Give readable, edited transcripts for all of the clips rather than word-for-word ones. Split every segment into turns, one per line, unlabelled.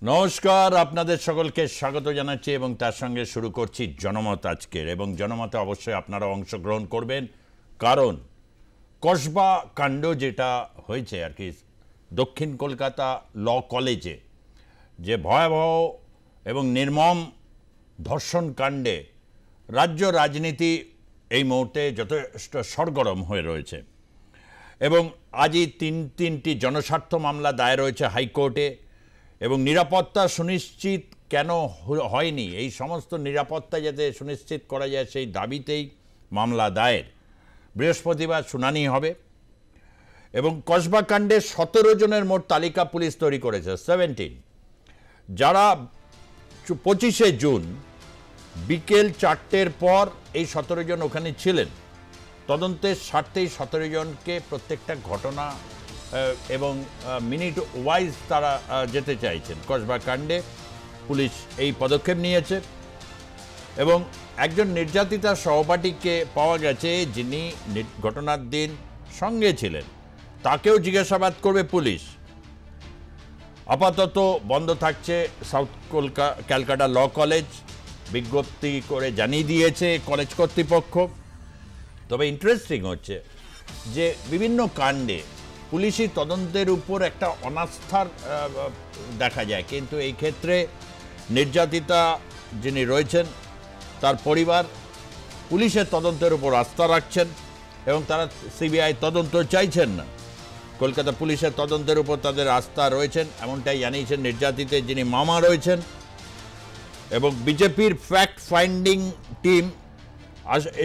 নমস্কার, আপনাদের সকলকে স্বাগত জানাচ্ছি এবং তার সঙ্গে শুরু করছি জনমত আজকের। এবং জনমতে অবশ্যই আপনারা অংশগ্রহণ করবেন, কারণ কসবা কাণ্ড যেটা হয়েছে আর কি দক্ষিণ কলকাতা ল কলেজে, যে ভয়াবহ এবং নির্মম ধর্ষণ কাণ্ডে রাজ্য রাজনীতি এই মুহূর্তে যথেষ্ট সরগরম হয়ে রয়েছে। এবং আজই তিনটি জনস্বার্থ মামলা দায়ের হয়েছে হাইকোর্টে। এবং নিরাপত্তা সুনিশ্চিত কেন হয়নি, এই সমস্ত নিরাপত্তা যাতে সুনিশ্চিত করা যায় সেই দাবিতেই মামলা দায়ের। বৃহস্পতিবার শুনানি হবে। এবং কসবা কাণ্ডে 17 জনের মোট তালিকা পুলিশ তৈরি করেছে, 17, যারা 25শে জুন বিকেল 4টের পর এই 17 জন ওখানে ছিলেন। তদন্তের স্বার্থেই 17 জনকে প্রত্যেকটা ঘটনা এবং মিনিট ওয়াইজ তারা যেতে চাইছেন। কসবা কাণ্ডে পুলিশ এই পদক্ষেপ নিয়েছে। এবং একজন নির্যাতিতার সহপাঠীকে পাওয়া গেছে, যিনি ঘটনার দিন সঙ্গে ছিলেন, তাকেও জিজ্ঞাসাবাদ করবে পুলিশ। আপাতত বন্ধ থাকছে সাউথ ক্যালকাটা ল কলেজ, বিজ্ঞপ্তি করে জানিয়ে দিয়েছে কলেজ কর্তৃপক্ষ। তবে ইন্টারেস্টিং হচ্ছে যে বিভিন্ন কাণ্ডে পুলিশি তদন্তের উপর একটা অনাস্থার দেখা যায়, কিন্তু এই ক্ষেত্রে নির্যাতিতা যিনি রয়েছেন তার পরিবার পুলিশের তদন্তের উপর আস্থা রাখছেন এবং তারা সিবিআই তদন্ত চাইছেন না। কলকাতা পুলিশের তদন্তের উপর তাদের আস্থা রয়েছেন, এমনটাই জানিয়েছেন নির্যাতিতের যিনি মামা রয়েছেন। এবং বিজেপির ফ্যাক্ট ফাইন্ডিং টিম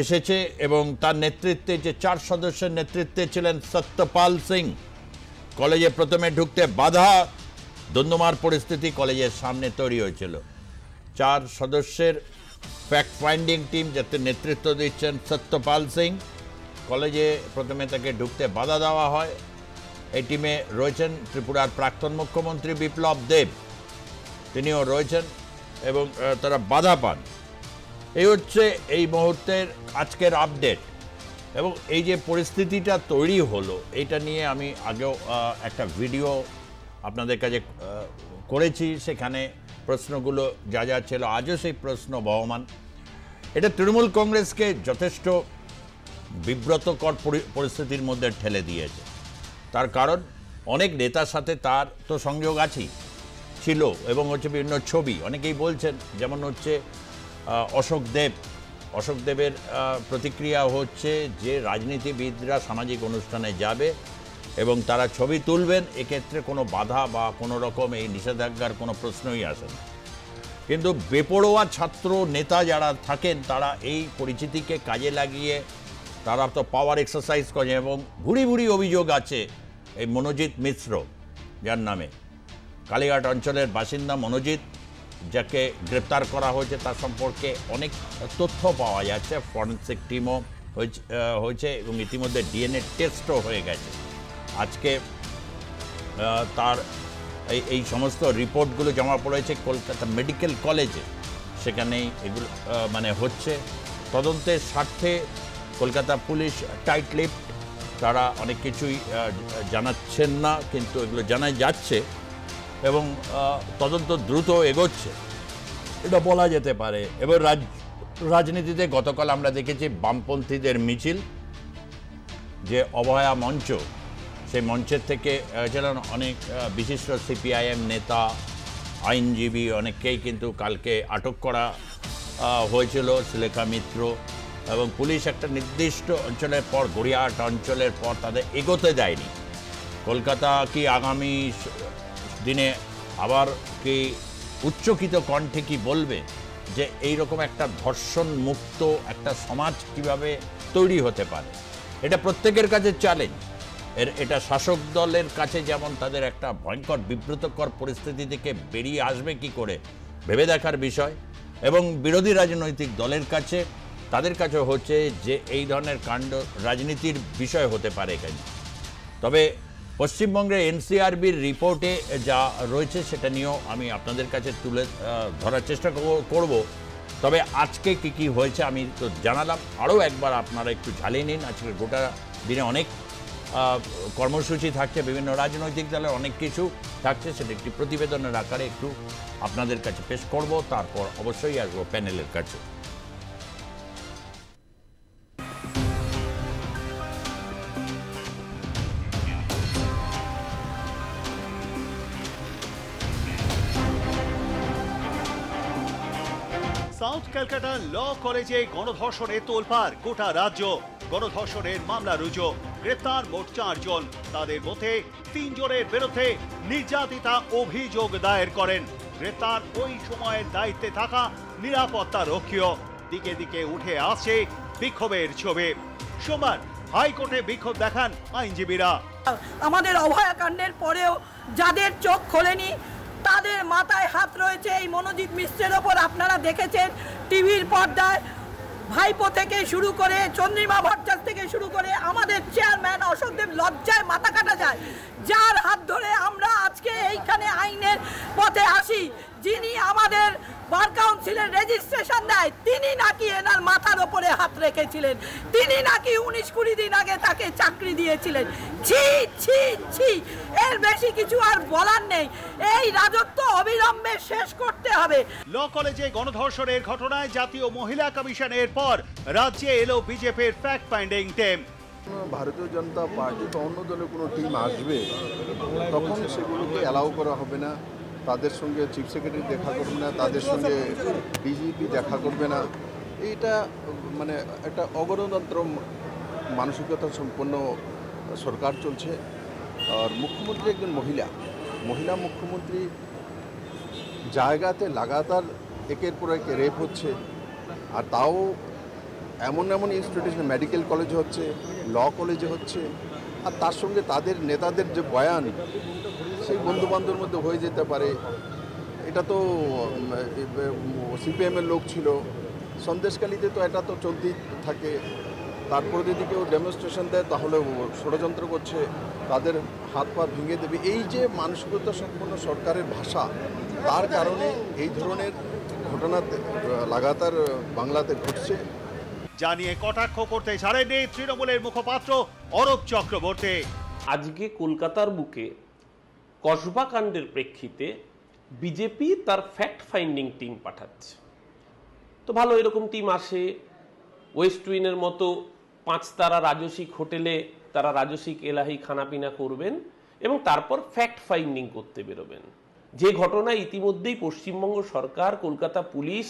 এসেছে এবং তার নেতৃত্বে, যে 4 সদস্যের নেতৃত্বে ছিলেন সত্যপাল সিং। কলেজে প্রথমে ঢুকতে বাধা, ধুন্ধুমার পরিস্থিতি কলেজের সামনে তৈরি হয়েছিল। 4 সদস্যের ফ্যাক্ট ফাইন্ডিং টিম যাতে নেতৃত্ব দিচ্ছেন সত্যপাল সিং। কলেজে প্রথমে তাকে ঢুকতে বাধা দেওয়া হয়। এই টিমে রয়েছেন ত্রিপুরার প্রাক্তন মুখ্যমন্ত্রী বিপ্লব দেব, তিনিও রয়েছেন এবং তারা বাধা পান। এই হচ্ছে এই মুহূর্তের আজকের আপডেট। এবং এই যে পরিস্থিতিটা তৈরি হলো, এটা নিয়ে আমি আগেও একটা ভিডিও আপনাদের কাছে করেছি, সেখানে প্রশ্নগুলো যা যা ছিল আজও সেই প্রশ্ন বহমান। এটা তৃণমূল কংগ্রেসকে যথেষ্ট বিব্রতকর পরিস্থিতির মধ্যে ঠেলে দিয়েছে। তার কারণ অনেক নেতার সাথে তার তো সংযোগ আছেই, ছিল, এবং হচ্ছে বিভিন্ন ছবি অনেকেই বলছেন, যেমন হচ্ছে অশোক দেবের প্রতিক্রিয়া হচ্ছে যে রাজনীতিবিদরা সামাজিক অনুষ্ঠানে যাবে এবং তারা ছবি তুলবেন, এক্ষেত্রে কোনো বাধা বা কোনো রকম এই নিষেধাজ্ঞার কোনো প্রশ্নই আসে না। কিন্তু বেপরোয়া ছাত্র নেতা যারা থাকেন, তারা এই পরিচিতিকে কাজে লাগিয়ে তারা তো পাওয়ার এক্সারসাইজ করে। এবং ভুরি ভুরি অভিযোগ আছে এই মনোজিৎ মিশ্র, যার নামে কালীঘাট অঞ্চলের বাসিন্দা মনোজিৎ, যাকে গ্রেপ্তার করা হয়েছে, তার সম্পর্কে অনেক তথ্য পাওয়া যাচ্ছে। ফরেন্সিক টিমও হয়েছে এবং ইতিমধ্যে ডিএনএ টেস্টও হয়ে গেছে। আজকে তার এই সমস্ত রিপোর্টগুলো জমা পড়েছে কলকাতা মেডিকেল কলেজে, সেখানেই এগুলো হচ্ছে। তদন্তের স্বার্থে কলকাতা পুলিশ টাইট লিপড, তারা অনেক কিছুই জানাচ্ছেন না, কিন্তু এগুলো জানা যাচ্ছে এবং তদন্ত দ্রুত এগোচ্ছে, এটা বলা যেতে পারে। এবার রাজনীতিতে গতকাল আমরা দেখেছি বামপন্থীদের মিছিল, যে অভয়া মঞ্চ, সেই মঞ্চের থেকে ছিলেন অনেক বিশিষ্ট সিপিআইএম নেতা, আইনজীবী, অনেককেই কিন্তু কালকে আটক করা হয়েছিল, সুলেখা মিত্র। এবং পুলিশ একটা নির্দিষ্ট অঞ্চলের পর, গড়িয়াহাট অঞ্চলের পর তাদের এগোতে দেয়নি। কলকাতা কি আগামী দিনে আবার কি উচ্চকিত কণ্ঠে কি বলবে যে এই রকম একটা ধর্ষণ মুক্ত একটা সমাজ কিভাবে তৈরি হতে পারে? এটা প্রত্যেকের কাছে চ্যালেঞ্জ। এটা শাসক দলের কাছে যেমন তাদের একটা ভয়ঙ্কর বিব্রতকর পরিস্থিতি থেকে বেরিয়ে আসবে কি করে ভেবে দেখার বিষয়, এবং বিরোধী রাজনৈতিক দলের কাছে, তাদের কাছে হচ্ছে যে এই ধরনের কাণ্ড রাজনীতির বিষয় হতে পারে এখানে। তবে পশ্চিমবঙ্গের এনসিআরবির রিপোর্টে যা রয়েছে সেটা নিয়েও আমি আপনাদের কাছে তুলে ধরার চেষ্টা করব। তবে আজকে কি হয়েছে আমি তো জানালাম, আরও একবার আপনারা একটু ঝালিয়ে নিন। আজকে গোটা দিনে অনেক কর্মসূচি থাকছে, বিভিন্ন রাজনৈতিক দলের অনেক কিছু। থাকছে সেটা একটি প্রতিবেদনের আকারে একটু আপনাদের কাছে পেশ করব, তারপর অবশ্যই আসবো প্যানেলের কাছে।
সাউথ ক্যালকাটা ল কলেজে গণধর্ষণে তোলপাড় গোটা রাজ্য। গণধর্ষণের মামলা রুজু, গ্রেপ্তার মোট 4 জন। তাদের মধ্যে 3 জনের বিরুদ্ধে নির্যাতিতা অভিযোগ দায়ের করেন। গ্রেপ্তার ওই সময়ের দায়িত্বে থাকা নিরাপত্তা রক্ষীও। দিকে দিকে উঠে আসছে বিক্ষোভের ছবি। সোমবার হাইকোর্টে বিক্ষোভ দেখান আইনজীবীরা।
আমাদের অভয়াকাণ্ডের পরেও যাদের চোখ খোলেনি তাদের মাথায় হাত রয়েছে এই মনোজিৎ মিশ্রের ওপর। আপনারা দেখেছেন টিভির পর্দায় ভাইপো থেকে শুরু করে চন্দ্রিমা ভট্টাচার্য থেকে শুরু করে আমাদের চেয়ারম্যান অশোকদেব লজ্জায় মাথা কাটা যায়, যার হাত ধরে আমরা আজকে এইখানে আইনের পথে আসি। যিনি আমাদের বার কাউন্সিলের রেজিস্ট্রেশন দেয় তিনি নাকি এনার মাথার ওপরে হাত রেখেছিলেন, তিনি নাকি 19-20 দিন আগে তাকে চাকরি দিয়েছিলেন। ছি ছি ছি, এর বেশি কিছু আর বলার নেই। এই রাজত্ব অবিলম্বে শেষ করতে হবে।
ল কলেজে গণধর্ষণের ঘটনায় জাতীয় মহিলা কমিশনের পর রাজ্যে এলো বিজেপির ফ্যাক্ট ফাইন্ডিং টিম।
ভারতীয় জনতা পার্টি বা অন্য দলের কোনো টিম আসবে তখন সেগুলোকে অ্যালাউ করা হবে না। তাদের সঙ্গে চিফ সেক্রেটারি দেখা করবে না, তাদের সঙ্গে ডিজিপি দেখা করবে না। এইটা মানে একটা অগণতন্ত্র মানসিকতা সম্পন্ন সরকার চলছে। আর মুখ্যমন্ত্রী একজন মহিলা মুখ্যমন্ত্রী, জায়গাতে লাগাতার একের পর এক রেপ হচ্ছে, আর তাও এমন ইনস্টিটিউশন মেডিকেল কলেজে হচ্ছে, ল কলেজে হচ্ছে, আর তার সঙ্গে তাদের নেতাদের যে বয়ান সেই বন্ধুবান্ধবের মধ্যে হয়ে যেতে পারে। এটা তো সিপিএমের লোক ছিল, সন্দেশখালিতে তো এটা তো চলতেই থাকে। তারপরে যদি কেউ ডেমনস্ট্রেশন দেয় তাহলে ষড়যন্ত্র করছে, তাদের হাত পা ভেঙে দেবে। এই যে মানসিকতা সম্পন্ন সরকারের ভাষা, তার কারণে এই ধরনের ঘটনা লাগাতার বাংলাতে ঘটছে।
জানিয়ে কটাক্ষ করতে ছাড়েননি তৃণমূলের মুখপাত্র অরূপ চক্রবর্তী।
আজকে কলকাতার বুকে কসবা কাণ্ডের প্রেক্ষিতে বিজেপি তার ফ্যাক্ট ফাইন্ডিং টিম পাঠাচ্ছে। তো ভালো, এরকম টিম আসে, ওয়েস্ট উইনের মতো 5 তারা রাজসিক হোটেলে তারা রাজসিক এলাহি খানাপিনা করবেন এবং তারপর ফ্যাক্ট ফাইন্ডিং করতে বেরোবেন। যে ঘটনায় ইতিমধ্যেই পশ্চিমবঙ্গ সরকার, কলকাতা পুলিশ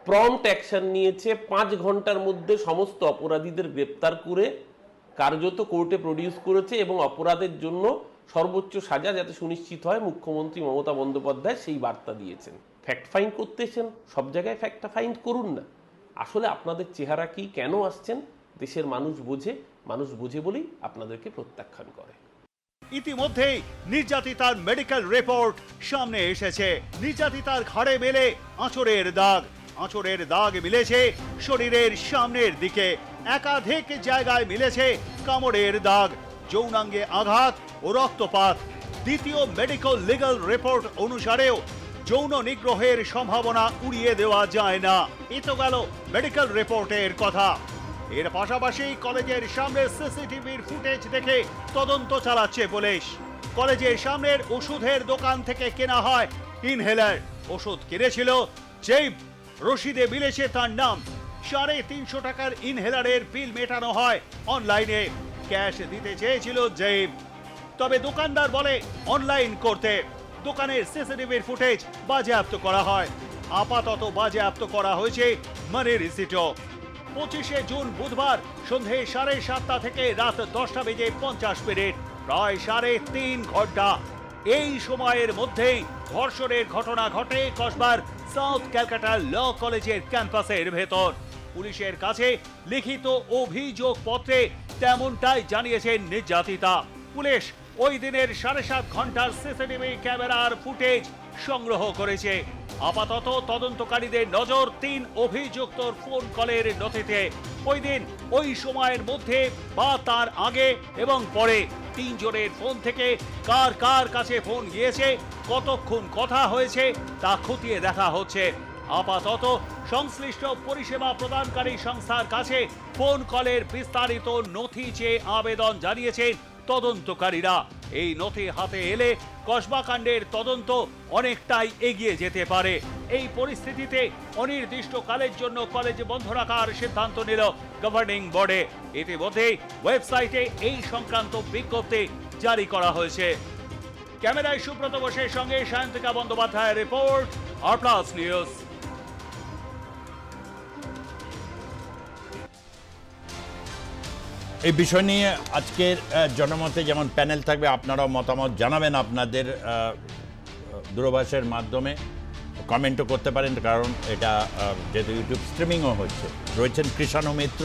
প্রম্পট অ্যাকশন নিয়েছে। 5 ঘন্টার মধ্যে সমস্ত অপরাধীদের গ্রেপ্তার করে কার্যত কোর্টে প্রডিউস করেছে এবং অপরাধের জন্য সর্বোচ্চ সাজা যাতে সুনিশ্চিত হয় মুখ্যমন্ত্রী মমতা বন্দ্যোপাধ্যায় সেই বার্তা দিয়েছেন। ফ্যাক্ট ফাইন্ড করতেছেন, সব জায়গায় ফ্যাক্ট ফাইন্ড করুন না। আসলে আপনাদের চেহারা কি, কেন আসছেন, দেশের মানুষ বোঝে বলেই আপনাদেরকে প্রত্যাখ্যান করে।
ইতিমধ্যেই নির্যাতিতার মেডিকেল রিপোর্ট সামনে এসেছে। নির্যাতিতার ঘাড়ে মেলে আঁচড়ের দাগ মিলেছে শরীরের সামনের দিকে, একাধিক জায়গায় মিলেছে কামড়ের দাগ, যৌনাঙ্গে আঘাত ও রক্তপাত। দ্বিতীয় মেডিকেল লিগ্যাল রিপোর্ট অনুসারেও যৌন নিগ্রহের সম্ভাবনা উড়িয়ে দেওয়া যায় না। এ তো গেল মেডিকেল রিপোর্টের কথা। এর পাশাপাশি কলেজের সামনে সিসিটিভির ফুটেজ দেখে তদন্ত চালাচ্ছে পুলিশ। কলেজের সামনের ওষুধের দোকান থেকে কেনা হয় ইনহেলার। ওষুধ কিনেছিল যেই রশিদে মিলেছে তার নাম। 350 টাকার ইনহেলারের বিল মেটানো হয় অনলাইনে। ক্যাশ দিতে চেয়েছিল জেব, তবে দোকানদার বলে অনলাইন করতে। দোকানের সিসিটিভির ফুটেজ বাজেয়াপ্ত করা হয়। আপাতত বাজেয়াপ্ত করা হয়েছে মানি রিসিটও। 25শে জুন বুধবার সন্ধে 7:30 থেকে রাত 10:50 প্রায় 3.5 ঘন্টা। এই সময়ের মধ্যেই ধর্ষণের ঘটনা ঘটে কসবার সাউথ ক্যালকাটা ল কলেজের ক্যাম্পাসের ভেতর। পুলিশের কাছে লিখিত অভিযোগ পত্রে তেমনটাই জানিয়েছেন নির্যাতিতা। পুলিশ ওই দিনের 7.5 ঘন্টার সিসিটিভি ক্যামেরার ফুটেজ সংগ্রহ করেছে। আপাতত তদন্তকারীদের নজর 3 অভিযুক্তর ফোন কলের নথিতে। ওই দিন ওই সময়ের মধ্যে বা তার আগে এবং পরে 3 জনের ফোন থেকে কার কাছে ফোন গিয়েছে, কতক্ষণ কথা হয়েছে তা খতিয়ে দেখা হচ্ছে। আপাতত সংশ্লিষ্ট পরিষেবা প্রদানকারী সংস্থার কাছে ফোন কলের বিস্তারিত নথি চেয়ে আবেদন জানিয়েছেন তদন্তকারীরা। এই নথি হাতে এলে কসবা কাণ্ডের তদন্ত অনেকটাই এগিয়ে যেতে পারে। এই পরিস্থিতিতে অনির্দিষ্টকালের জন্য কলেজ বন্ধ রাখার সিদ্ধান্ত নিল গভর্নিং বোর্ডে। ইতিমধ্যেই ওয়েবসাইটে এই সংক্রান্ত বিজ্ঞপ্তি জারি করা হয়েছে। ক্যামেরায় সুব্রত বোসের সঙ্গে সায়ন্তিকা বন্দ্যোপাধ্যায়ের রিপোর্ট, আর প্লাস নিউজ।
এই বিষয় নিয়ে আজকের জনমতে যেমন প্যানেল থাকবে, আপনারাও মতামত জানাবেন আপনাদের দূরভাষের মাধ্যমে, কমেন্টও করতে পারেন, কারণ এটা যেহেতু ইউটিউব স্ট্রিমিংও হচ্ছে। রয়েছেন কৃষাণু মিত্র,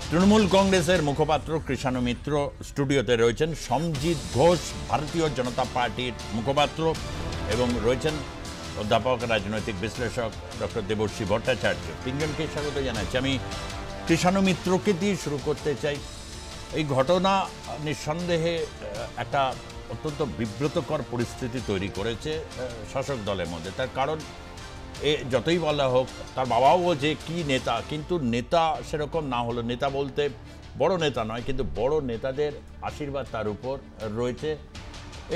তৃণমূল কংগ্রেসের মুখপাত্র কৃষাণু মিত্র স্টুডিওতে রয়েছেন, সমজিৎ ঘোষ ভারতীয় জনতা পার্টির মুখপাত্র, এবং রয়েছেন অধ্যাপক রাজনৈতিক বিশ্লেষক ডক্টর দেবর্ষী ভট্টাচার্য। তিনজনকে স্বাগত জানাচ্ছি। আমি কৃষাণু মিত্রকে দিয়ে শুরু করতে চাই। এই ঘটনা নিঃসন্দেহে একটা অত্যন্ত বিব্রতকর পরিস্থিতি তৈরি করেছে শাসক দলের মধ্যে। তার কারণ যতই বলা হোক, তার বাবাও বলছে কি নেতা, কিন্তু নেতা সেরকম না হলো। নেতা বলতে বড় নেতা নয়, কিন্তু বড় নেতাদের আশীর্বাদ তার উপর রয়েছে।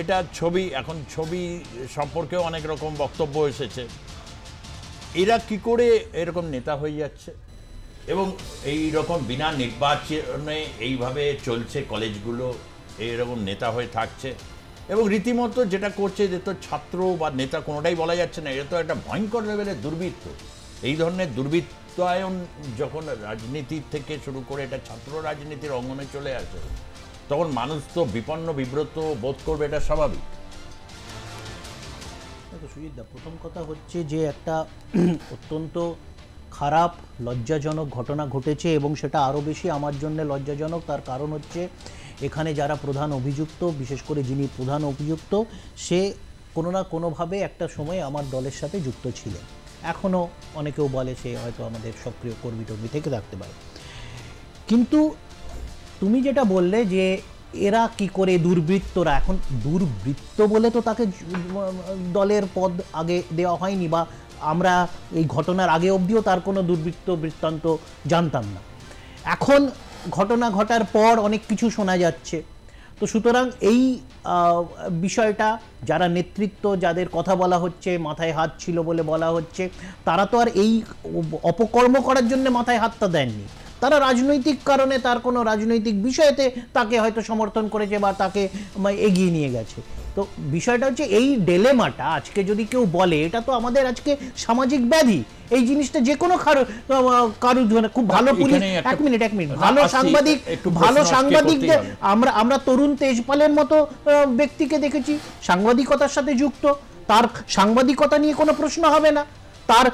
এটা ছবি, এখন ছবি সম্পর্কেও অনেক রকম বক্তব্য এসেছে। এরা কি করে এরকম নেতা হয়ে যাচ্ছে, এবং এই রকম বিনা নির্বাচনে এইভাবে চলছে কলেজগুলো, এইরকম নেতা হয়ে থাকছে, এবং রীতিমতো যেটা করছে, যে তো ছাত্র বা নেতা কোনোটাই বলা যাচ্ছে না, এটা তো একটা ভয়ঙ্কর লেভেলের দুর্বৃত্ত। এই ধরনের দুর্বৃত্তায়ন যখন রাজনীতি থেকে শুরু করে এটা ছাত্র রাজনীতির অঙ্গনে চলে আসে, তখন মানুষ তো বিপন্ন বিব্রত বোধ করবে, এটা স্বাভাবিক।
সুজিতদা, প্রথম কথা হচ্ছে যে একটা অত্যন্ত খারাপ লজ্জাজনক ঘটনা ঘটেছে, এবং সেটা আরও বেশি আমার জন্য লজ্জাজনক। তার কারণ হচ্ছে এখানে যারা প্রধান অভিযুক্ত, বিশেষ করে যিনি প্রধান অভিযুক্ত, সে কোনো না কোনোভাবে একটা সময় আমার দলের সাথে যুক্ত ছিলেন। এখনও অনেকেও বলে সে হয়তো আমাদের সক্রিয় কর্মী টর্মী থেকে থাকতে পারে। কিন্তু তুমি যেটা বললে যে এরা কি করে দুর্বৃত্তরা, এখন দুর্বৃত্ত বলে তো তাকে দলের পদ আগে দেওয়া হয়নি, বা আমরা এই ঘটনার আগে অবধিও তার কোনো দুর্বৃত্ত বৃত্তান্ত জানতাম না। এখন ঘটনা ঘটার পর অনেক কিছু শোনা যাচ্ছে। তো সুতরাং এই বিষয়টা যারা নেতৃত্ব, যাদের কথা বলা হচ্ছে মাথায় হাত ছিল বলে বলা হচ্ছে, তারা তো আর এই অপকর্ম করার জন্য মাথায় হাতটা দেননি। তারা রাজনৈতিক কারণে, তার কোনো রাজনৈতিক বিষয়েতে তাকে হয়তো সমর্থন করেছে বা তাকে এগিয়ে নিয়ে গেছে। তো বিষয়টা হচ্ছে এই ডেলেমাটা আজকে যদি কেউ বলে, এটা তো আমাদের আজকে সামাজিক ব্যাধি। এই জিনিসটা যে কোনো কারুর খুব ভালো পুলিশ, এক মিনিট ভালো সাংবাদিকদের আমরা তরুণ তেজপালের মতো ব্যক্তিকে দেখেছি সাংবাদিকতার সাথে যুক্ত। তার সাংবাদিকতা নিয়ে কোনো প্রশ্ন হবে না, তার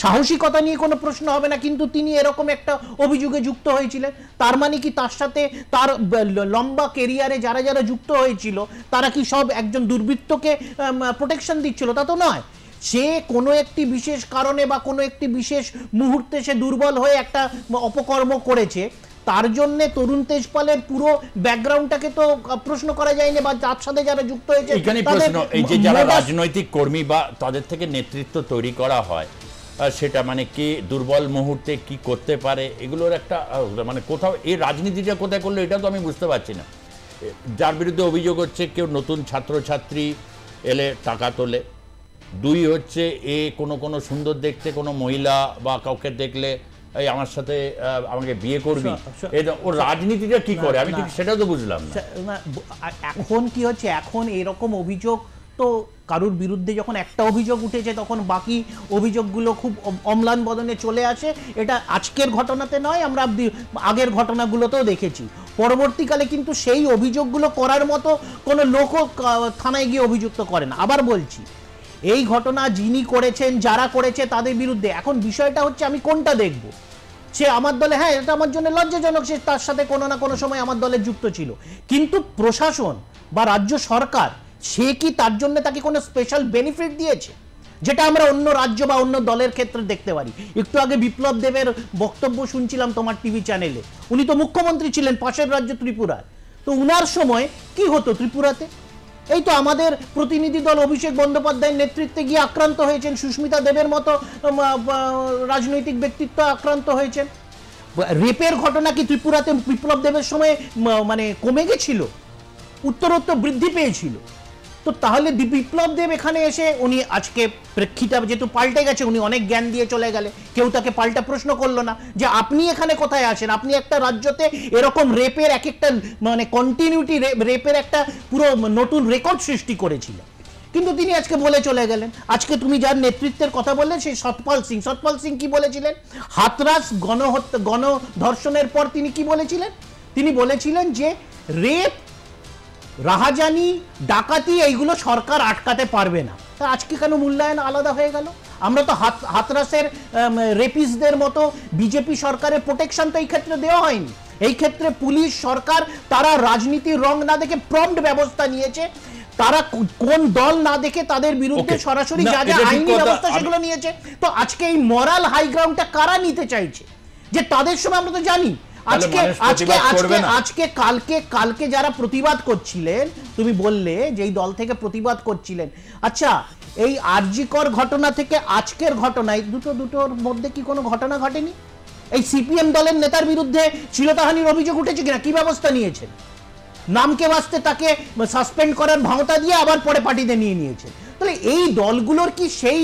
সাহসিকতা নিয়ে কোনো প্রশ্ন হবে না, কিন্তু তিনি এরকম একটা অভিযোগে যুক্ত হয়েছিলেন। তার মানে কি তার সাথে তার লম্বা কেরিয়ারে যারা যারা যুক্ত হয়েছিল তারা কি সব একজন দুর্বৃত্তকে প্রোটেকশন দিচ্ছিল? তা তো নয়। সে কোনো একটি বিশেষ কারণে বা কোনো একটি বিশেষ মুহূর্তে সে দুর্বল হয়ে একটা অপকর্ম করেছে, তার জন্য তরুণ তেজপালের পুরো ব্যাকগ্রাউন্ডটাকে তো প্রশ্ন করা যায়নি, বা তার সাথে যারা যুক্ত হয়েছে
এখানে প্রশ্ন, এই যে যারা রাজনৈতিক কর্মী বা তাদের থেকে নেতৃত্ব তৈরি করা হয়, সেটা মানে কি দুর্বল মুহূর্তে কি করতে পারে, এগুলোর একটা মানে কোথাও এই রাজনীতিটা কোথায় করলো এটা তো আমি বুঝতে পারছি না। যার বিরুদ্ধে অভিযোগ হচ্ছে কেউ নতুন ছাত্রছাত্রী এলে টাকা তোলে, দুই হচ্ছে এ কোনো সুন্দর দেখতে কোনো মহিলা বা কাউকে দেখলে এই আমার সাথে আমাকে বিয়ে করবি, ও রাজনীতিটা কি করে আমি ঠিক সেটা তো বুঝলাম না।
এখন কি হচ্ছে, এখন এরকম অভিযোগ তো কারুর বিরুদ্ধে যখন একটা অভিযোগ উঠেছে তখন বাকি অভিযোগগুলো খুব অম্লান বদনে চলে আসে। এটা আজকের ঘটনাতে নয়, আমরা আগের ঘটনাগুলোতেও দেখেছি। পরবর্তীকালে কিন্তু সেই অভিযোগগুলো করার মতো কোনো লোকও থানায় গিয়ে অভিযুক্ত করে না। আবার বলছি, এই ঘটনা যিনি করেছেন, যারা করেছে তাদের বিরুদ্ধে এখন বিষয়টা হচ্ছে আমি কোনটা দেখব। সে আমার দলে, হ্যাঁ এটা আমার জন্য লজ্জাজনক, সে তার সাথে কোনো না কোনো সময় আমার দলে যুক্ত ছিল, কিন্তু প্রশাসন বা রাজ্য সরকার সে কি তার জন্য তাকে কোনো স্পেশাল বেনিফিট দিয়েছে, যেটা আমরা অন্য রাজ্য বা অন্য দলের ক্ষেত্রে দেখতে পারি? একটু আগে বিপ্লব দেবের বক্তব্য শুনছিলাম তোমার টিভি চ্যানেলে, উনি তো মুখ্যমন্ত্রী ছিলেন পাশের রাজ্য ত্রিপুরার। তো উনার সময় কি হতো ত্রিপুরাতে? এই তো আমাদের প্রতিনিধি দল অভিষেক বন্দ্যোপাধ্যায়ের নেতৃত্বে গিয়ে আক্রান্ত হয়েছেন, সুস্মিতা দেবের মতো রাজনৈতিক ব্যক্তিত্ব আক্রান্ত হয়েছেন। রেপের ঘটনা কি ত্রিপুরাতে বিপ্লব দেবের সময় মানে কমে গেছিল? উত্তরোত্তর বৃদ্ধি পেয়েছিল। তো তাহলে বিপ্লব দেব এখানে এসে উনি আজকে প্রেক্ষিতা যেহেতু পাল্টে গেছে, উনি অনেক জ্ঞান দিয়ে চলে গেলে, কেউ তাকে পাল্টা প্রশ্ন করলো না যে আপনি এখানে কোথায় আছেন, আপনি একটা রাজ্যতে এরকম রেপের এক একটা মানে কন্টিনিউটি রেপের একটা পুরো নতুন রেকর্ড সৃষ্টি করেছিলেন, কিন্তু তিনি আজকে বলে চলে গেলেন। আজকে তুমি যার নেতৃত্বের কথা বললেন সেই সতপাল সিং কি বলেছিলেন? হাতরাস গণধর্ষণের পর তিনি কি বলেছিলেন? তিনি বলেছিলেন যে রেপ, রাহাজানি, ডাকাতি এইগুলো সরকার আটকাতে পারবে না। তা আজকে কেন মূল্যায়ন আলাদা হয়ে গেল? আমরা তো হাতরাসের রেপিসদের মতো বিজেপি সরকারের প্রোটেকশন তো এই ক্ষেত্রে দেওয়া হয়নি। এই ক্ষেত্রে পুলিশ, সরকার তারা রাজনীতির রং না দেখে প্রম্পট ব্যবস্থা নিয়েছে, তারা কোন দল না দেখে তাদের বিরুদ্ধে সরাসরি যা যা আইনি ব্যবস্থা সেগুলো নিয়েছে। তো আজকে এই মরাল হাই গ্রাউন্ডটা কারা নিতে চাইছে? যে তাদের সময় আমরা তো জানি কালকে যারা প্রতিবাদ করছিলেন, তুমি বললে যে এই দল থেকে প্রতিবাদ করছিলেন, আচ্ছা এই আরজিকর ঘটনা থেকে আজকের ঘটনায় দুটোর মধ্যে কি কোনো ঘটনা ঘটেনি? এই সিপিএম দলের নেতার বিরুদ্ধে শ্লীলতাহানির অভিযোগ উঠেছে কিনা, কি ব্যবস্থা নিয়েছেন? নামকে বাঁচতে তাকে সাসপেন্ড করার ভাঙতা দিয়ে আবার পরে পার্টিতে নিয়ে নিয়েছে। তাহলে এই দলগুলোর কি সেই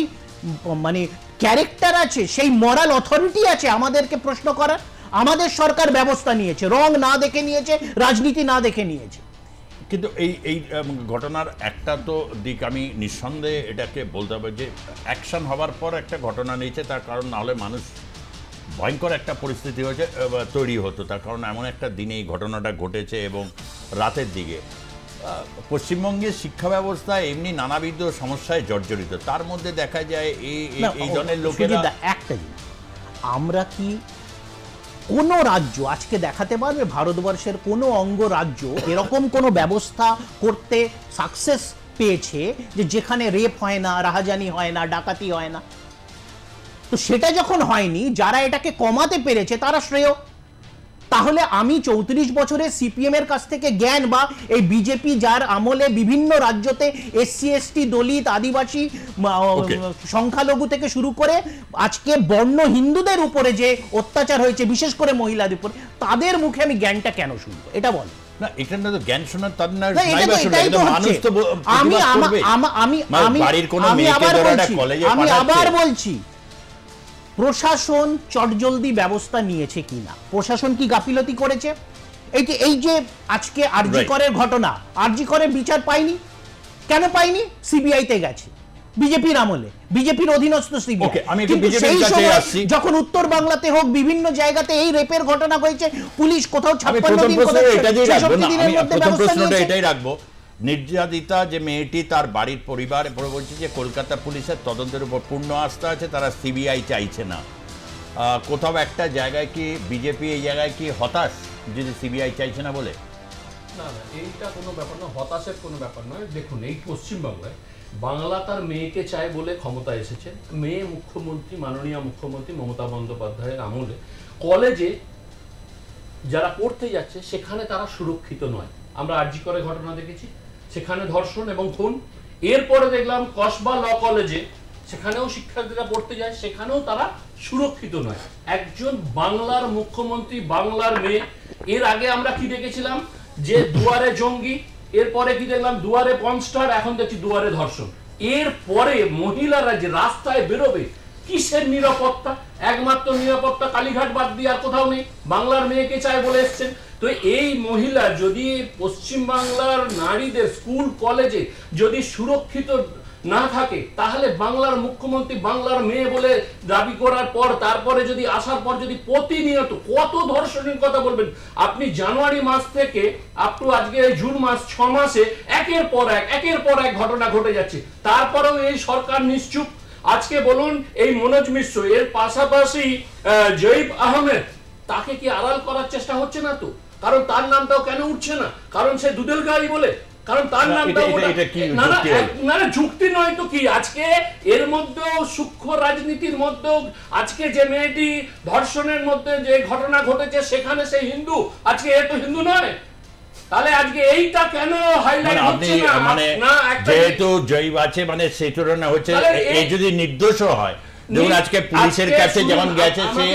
মানে ক্যারেক্টার আছে, সেই মরাল অথরিটি আছে আমাদেরকে প্রশ্ন করার? আমাদের সরকার ব্যবস্থা নিয়েছে, রং না দেখে নিয়েছে, রাজনীতি না দেখে নিয়েছে।
কিন্তু এই ঘটনার একটা তো দিক আমি নিঃসন্দেহে এটাকে বলতে হবে যে অ্যাকশন হওয়ার পর একটা ঘটনা নিয়েছে, তার কারণ না হলে মানুষ ভয়ঙ্কর একটা পরিস্থিতি হয়েছে তৈরি হতো, তার কারণ এমন একটা দিনে এই ঘটনাটা ঘটেছে এবং রাতের দিকে পশ্চিমবঙ্গের শিক্ষা ব্যবস্থা এমনি নানাবিধ সমস্যায় জর্জরিত, তার মধ্যে দেখা যায় এই ধরনের লোকেরা
একটা জিনিস, আমরা কি কোনো রাজ্য আজকে দেখাতে পারবে ভারতবর্ষের কোনো অঙ্গ রাজ্য এরকম কোনো ব্যবস্থা করতে সাকসেস পেয়েছে যে যেখানে রেপ হয় না, রাহাজানি হয় না, ডাকাতি হয় না? তো সেটা যখন হয়নি, যারা এটাকে কমাতে পেরেছে তারা শ্রেয়। তাহলে আমি 34 বছরের সিপিএম এর কাছ থেকে জ্ঞান বা এই বিজেপি যার আমলে বিভিন্ন রাজ্যতে এসসি এসটি, দলিত, আদিবাসী, সংখ্যালঘু থেকে শুরু করে আজকে বর্ণ হিন্দুদের উপরে যে অত্যাচার হয়েছে, বিশেষ করে মহিলাদের উপর, তাদের মুখে আমি জ্ঞানটা কেন শুনবো? এটা বল
না, এখানে তো জ্ঞান শোনার তার না,
আমি আবার বলছি প্রশাসন চটজলদি ব্যবস্থা নিয়েছে কিনা, প্রশাসন কি গাফিলতি করেছে? এই যে আজকে আরজিকরের ঘটনা, আরজিকরের বিচার পাইনি, কেন পাইনি? সিবিআই তে গেছে বিজেপির আমলে, বিজেপির অধীনস্থ সিবিআই। যখন উত্তর বাংলাতে হোক, বিভিন্ন জায়গাতে এই রেপের ঘটনা হয়েছে, পুলিশ কোথাও 56 দিন
এটাই রাখবো। নির্যাতিতা যে মেয়েটি, তার বাড়ির পরিবার বলছে যে কলকাতা পুলিশের তদন্তের উপর পূর্ণ আস্থা আছে, তারা সিবিআই চাইছে না। কোথাও একটা জায়গায় কি বিজেপি এই জায়গায় কি হতাশ যদি সিবিআই চাইছে না বলে?
না না, এইটা কোনো ব্যাপার না, হতাশের কোনো ব্যাপার নয়। দেখুন, এই পশ্চিমবাংলায় বাংলা তার মেয়েকে চায় বলে ক্ষমতা এসেছে। মেয়ে মুখ্যমন্ত্রী, মাননীয় মুখ্যমন্ত্রী মমতা বন্দ্যোপাধ্যায়ের আমলে কলেজে যারা পড়তে যাচ্ছে সেখানে তারা সুরক্ষিত নয়। আমরা আরজি করে ঘটনা দেখেছি, সেখানে ধর্ষণ এবং খুন। এরপরে দেখলাম কসবা ল কলেজে, সেখানেও শিক্ষার্থীরা পড়তে যায়, সেখানেও তারা সুরক্ষিত নয়। একজন বাংলার মুখ্যমন্ত্রী, বাংলার মেয়ে। এর আগে আমরা কি দেখেছিলাম যে দুয়ারে জঙ্গি, এরপরে কি দেখলাম দুয়ারে পর্নস্টার, এখন দেখছি দুয়ারে ধর্ষণ। এরপরে মহিলারা যে রাস্তায় বেরোবে, কিসের নিরাপত্তা? একমাত্র নিরাপত্তা কালীঘাট বাদ দিয়ে আর কোথাও নেই। বাংলার মেয়েকে চায় বলে এসছেন। তো এই মহিলা যদি পশ্চিমবাংলার নারীদের স্কুল কলেজে যদি সুরক্ষিত না থাকে, তাহলে বাংলার মুখ্যমন্ত্রী বাংলার মেয়ে বলে দাবি করার পর, তারপরে যদি আসার পর যদি প্রতিনিয়ত কত ধর্ষণের কথা বলবেন আপনি? জানুয়ারি মাস থেকে আপ টু আজকে জুন মাস, 6 মাসে একের পর এক ঘটনা ঘটে যাচ্ছে। তারপরেও এই সরকার নিশ্চুপ। আজকে বলুন এই মনোজ মিশ্র, এর পাশাপাশি জয়ীব আহমেদ, তাকে কি আড়াল করার চেষ্টা হচ্ছে না? তো কারণ তার নামটাও কেন উঠছে না? কারণ সে দুধের গাড়ি বলে, কারণ তার নামটা না, যুক্তি নয় তো কি? আজকে এর মধ্যেও সূক্ষ্ম রাজনীতির মধ্যেও আজকে যে মেয়েটি ধর্ষণের মধ্যে যে ঘটনা ঘটেছে, সেখানে সে হিন্দু, আজকে এ তো হিন্দু নয়। তাহলে আজকে এইটা কেন হাইলাইট হচ্ছে না? মানে
যেহেতু জয়ীব আছে, মানে সেই তুলনা হচ্ছে এই যদি নির্দোষ হয়। দেখুন আজকে পুলিশের কাছে যেমন গেছে, সে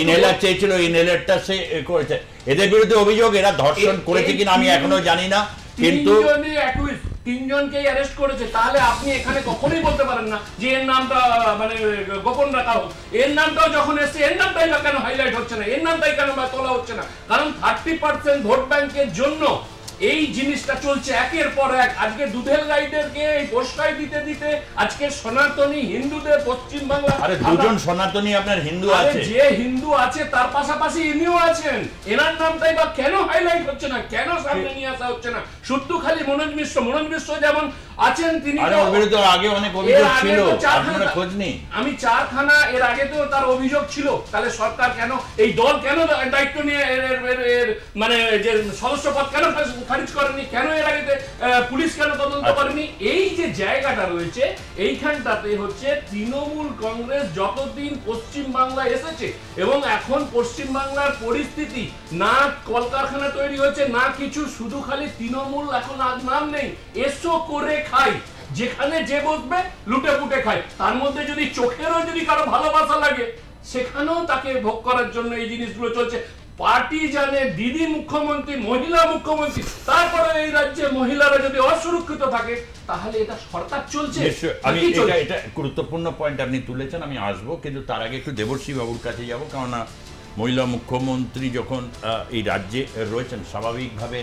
ইনহেলার চেয়েছিল, ইনহেলারটা সে করেছে। এদের বিরুদ্ধে অভিযোগ এরা ধর্ষণ করেছে কিনা আমি এখনো জানি না, কিন্তু
তিনজনকেই অ্যারেস্ট করেছে, তাহলে আপনি এখানে কখনোই বলতে পারেন না যে এর নামটা মানে গোপন রাখা হোক। এর নামটাও যখন এসছে, এর নামটাই বা কেন হাইলাইট হচ্ছে না, এর নামটাই কেন বা তোলা হচ্ছে না? কারণ 30% ভোট ব্যাংকের জন্য এই জিনিসটা চলছে একের পর এক। আজকে দুধেল গাইদেরকে এই প্রশ্রয় দিতে দিতে আজকে সনাতনী হিন্দুদের পশ্চিম বাংলা,
আরে দুজন সনাতনী আপনার হিন্দু আছে,
যে হিন্দু আছে তার পাশাপাশি ইনিও আছেন, এনার নামটাই বা কেন হাইলাইট হচ্ছে না, কেন সামনে নিয়ে আসা হচ্ছে না? শুধু খালি মনোজ মিশ্র যেমন আছেন, তিনি
তো আগে অনেক অভিযোগ ছিল, আপনারা খোঁজ নেই।
আমি 4 খানা এর আগে তো তার অভিযোগ ছিল, তাহলে সরকার কেন, এই দল কেন দায়িত্ব নিয়ে মানে যে সদস্য পদ কেন খারিজ করেনি, কেন এর আগে পুলিশ কেন তদন্ত করেনি? এই যে জায়গাটা রয়েছে এইখানটাতে হচ্ছে তৃণমূল কংগ্রেস যতদিন পশ্চিম বাংলায় এসেছে এবং এখন পশ্চিম বাংলার পরিস্থিতি, না কলকারখানা তৈরি হয়েছে না কিছু, শুধু খালি তৃণমূল এখন আর নাম নেই, এসো করে খাই, যেখানে যে বসবে লুটে পুটে খায়। তার মধ্যে যদি চোখেরও যদি কারো ভালোবাসা লাগে সেখানেও তাকে ভোগ করার জন্য এই জিনিসগুলো চলছে। পার্টি জানে দিদি মুখ্যমন্ত্রী, মহিলা মুখ্যমন্ত্রী, তারপরে এই রাজ্যে মহিলারা যদি অসুরক্ষিত থাকে তাহলে এটা সরকার চলছে।
আমি এটা গুরুত্বপূর্ণ পয়েন্ট আপনি তুলেছেন, আমি আসবো, কিন্তু তার আগে একটু দেবশ্রী বাবুর কাছে যাবো। কেননা মহিলা মুখ্যমন্ত্রী যখন এই রাজ্যে রয়েছেন, স্বাভাবিকভাবে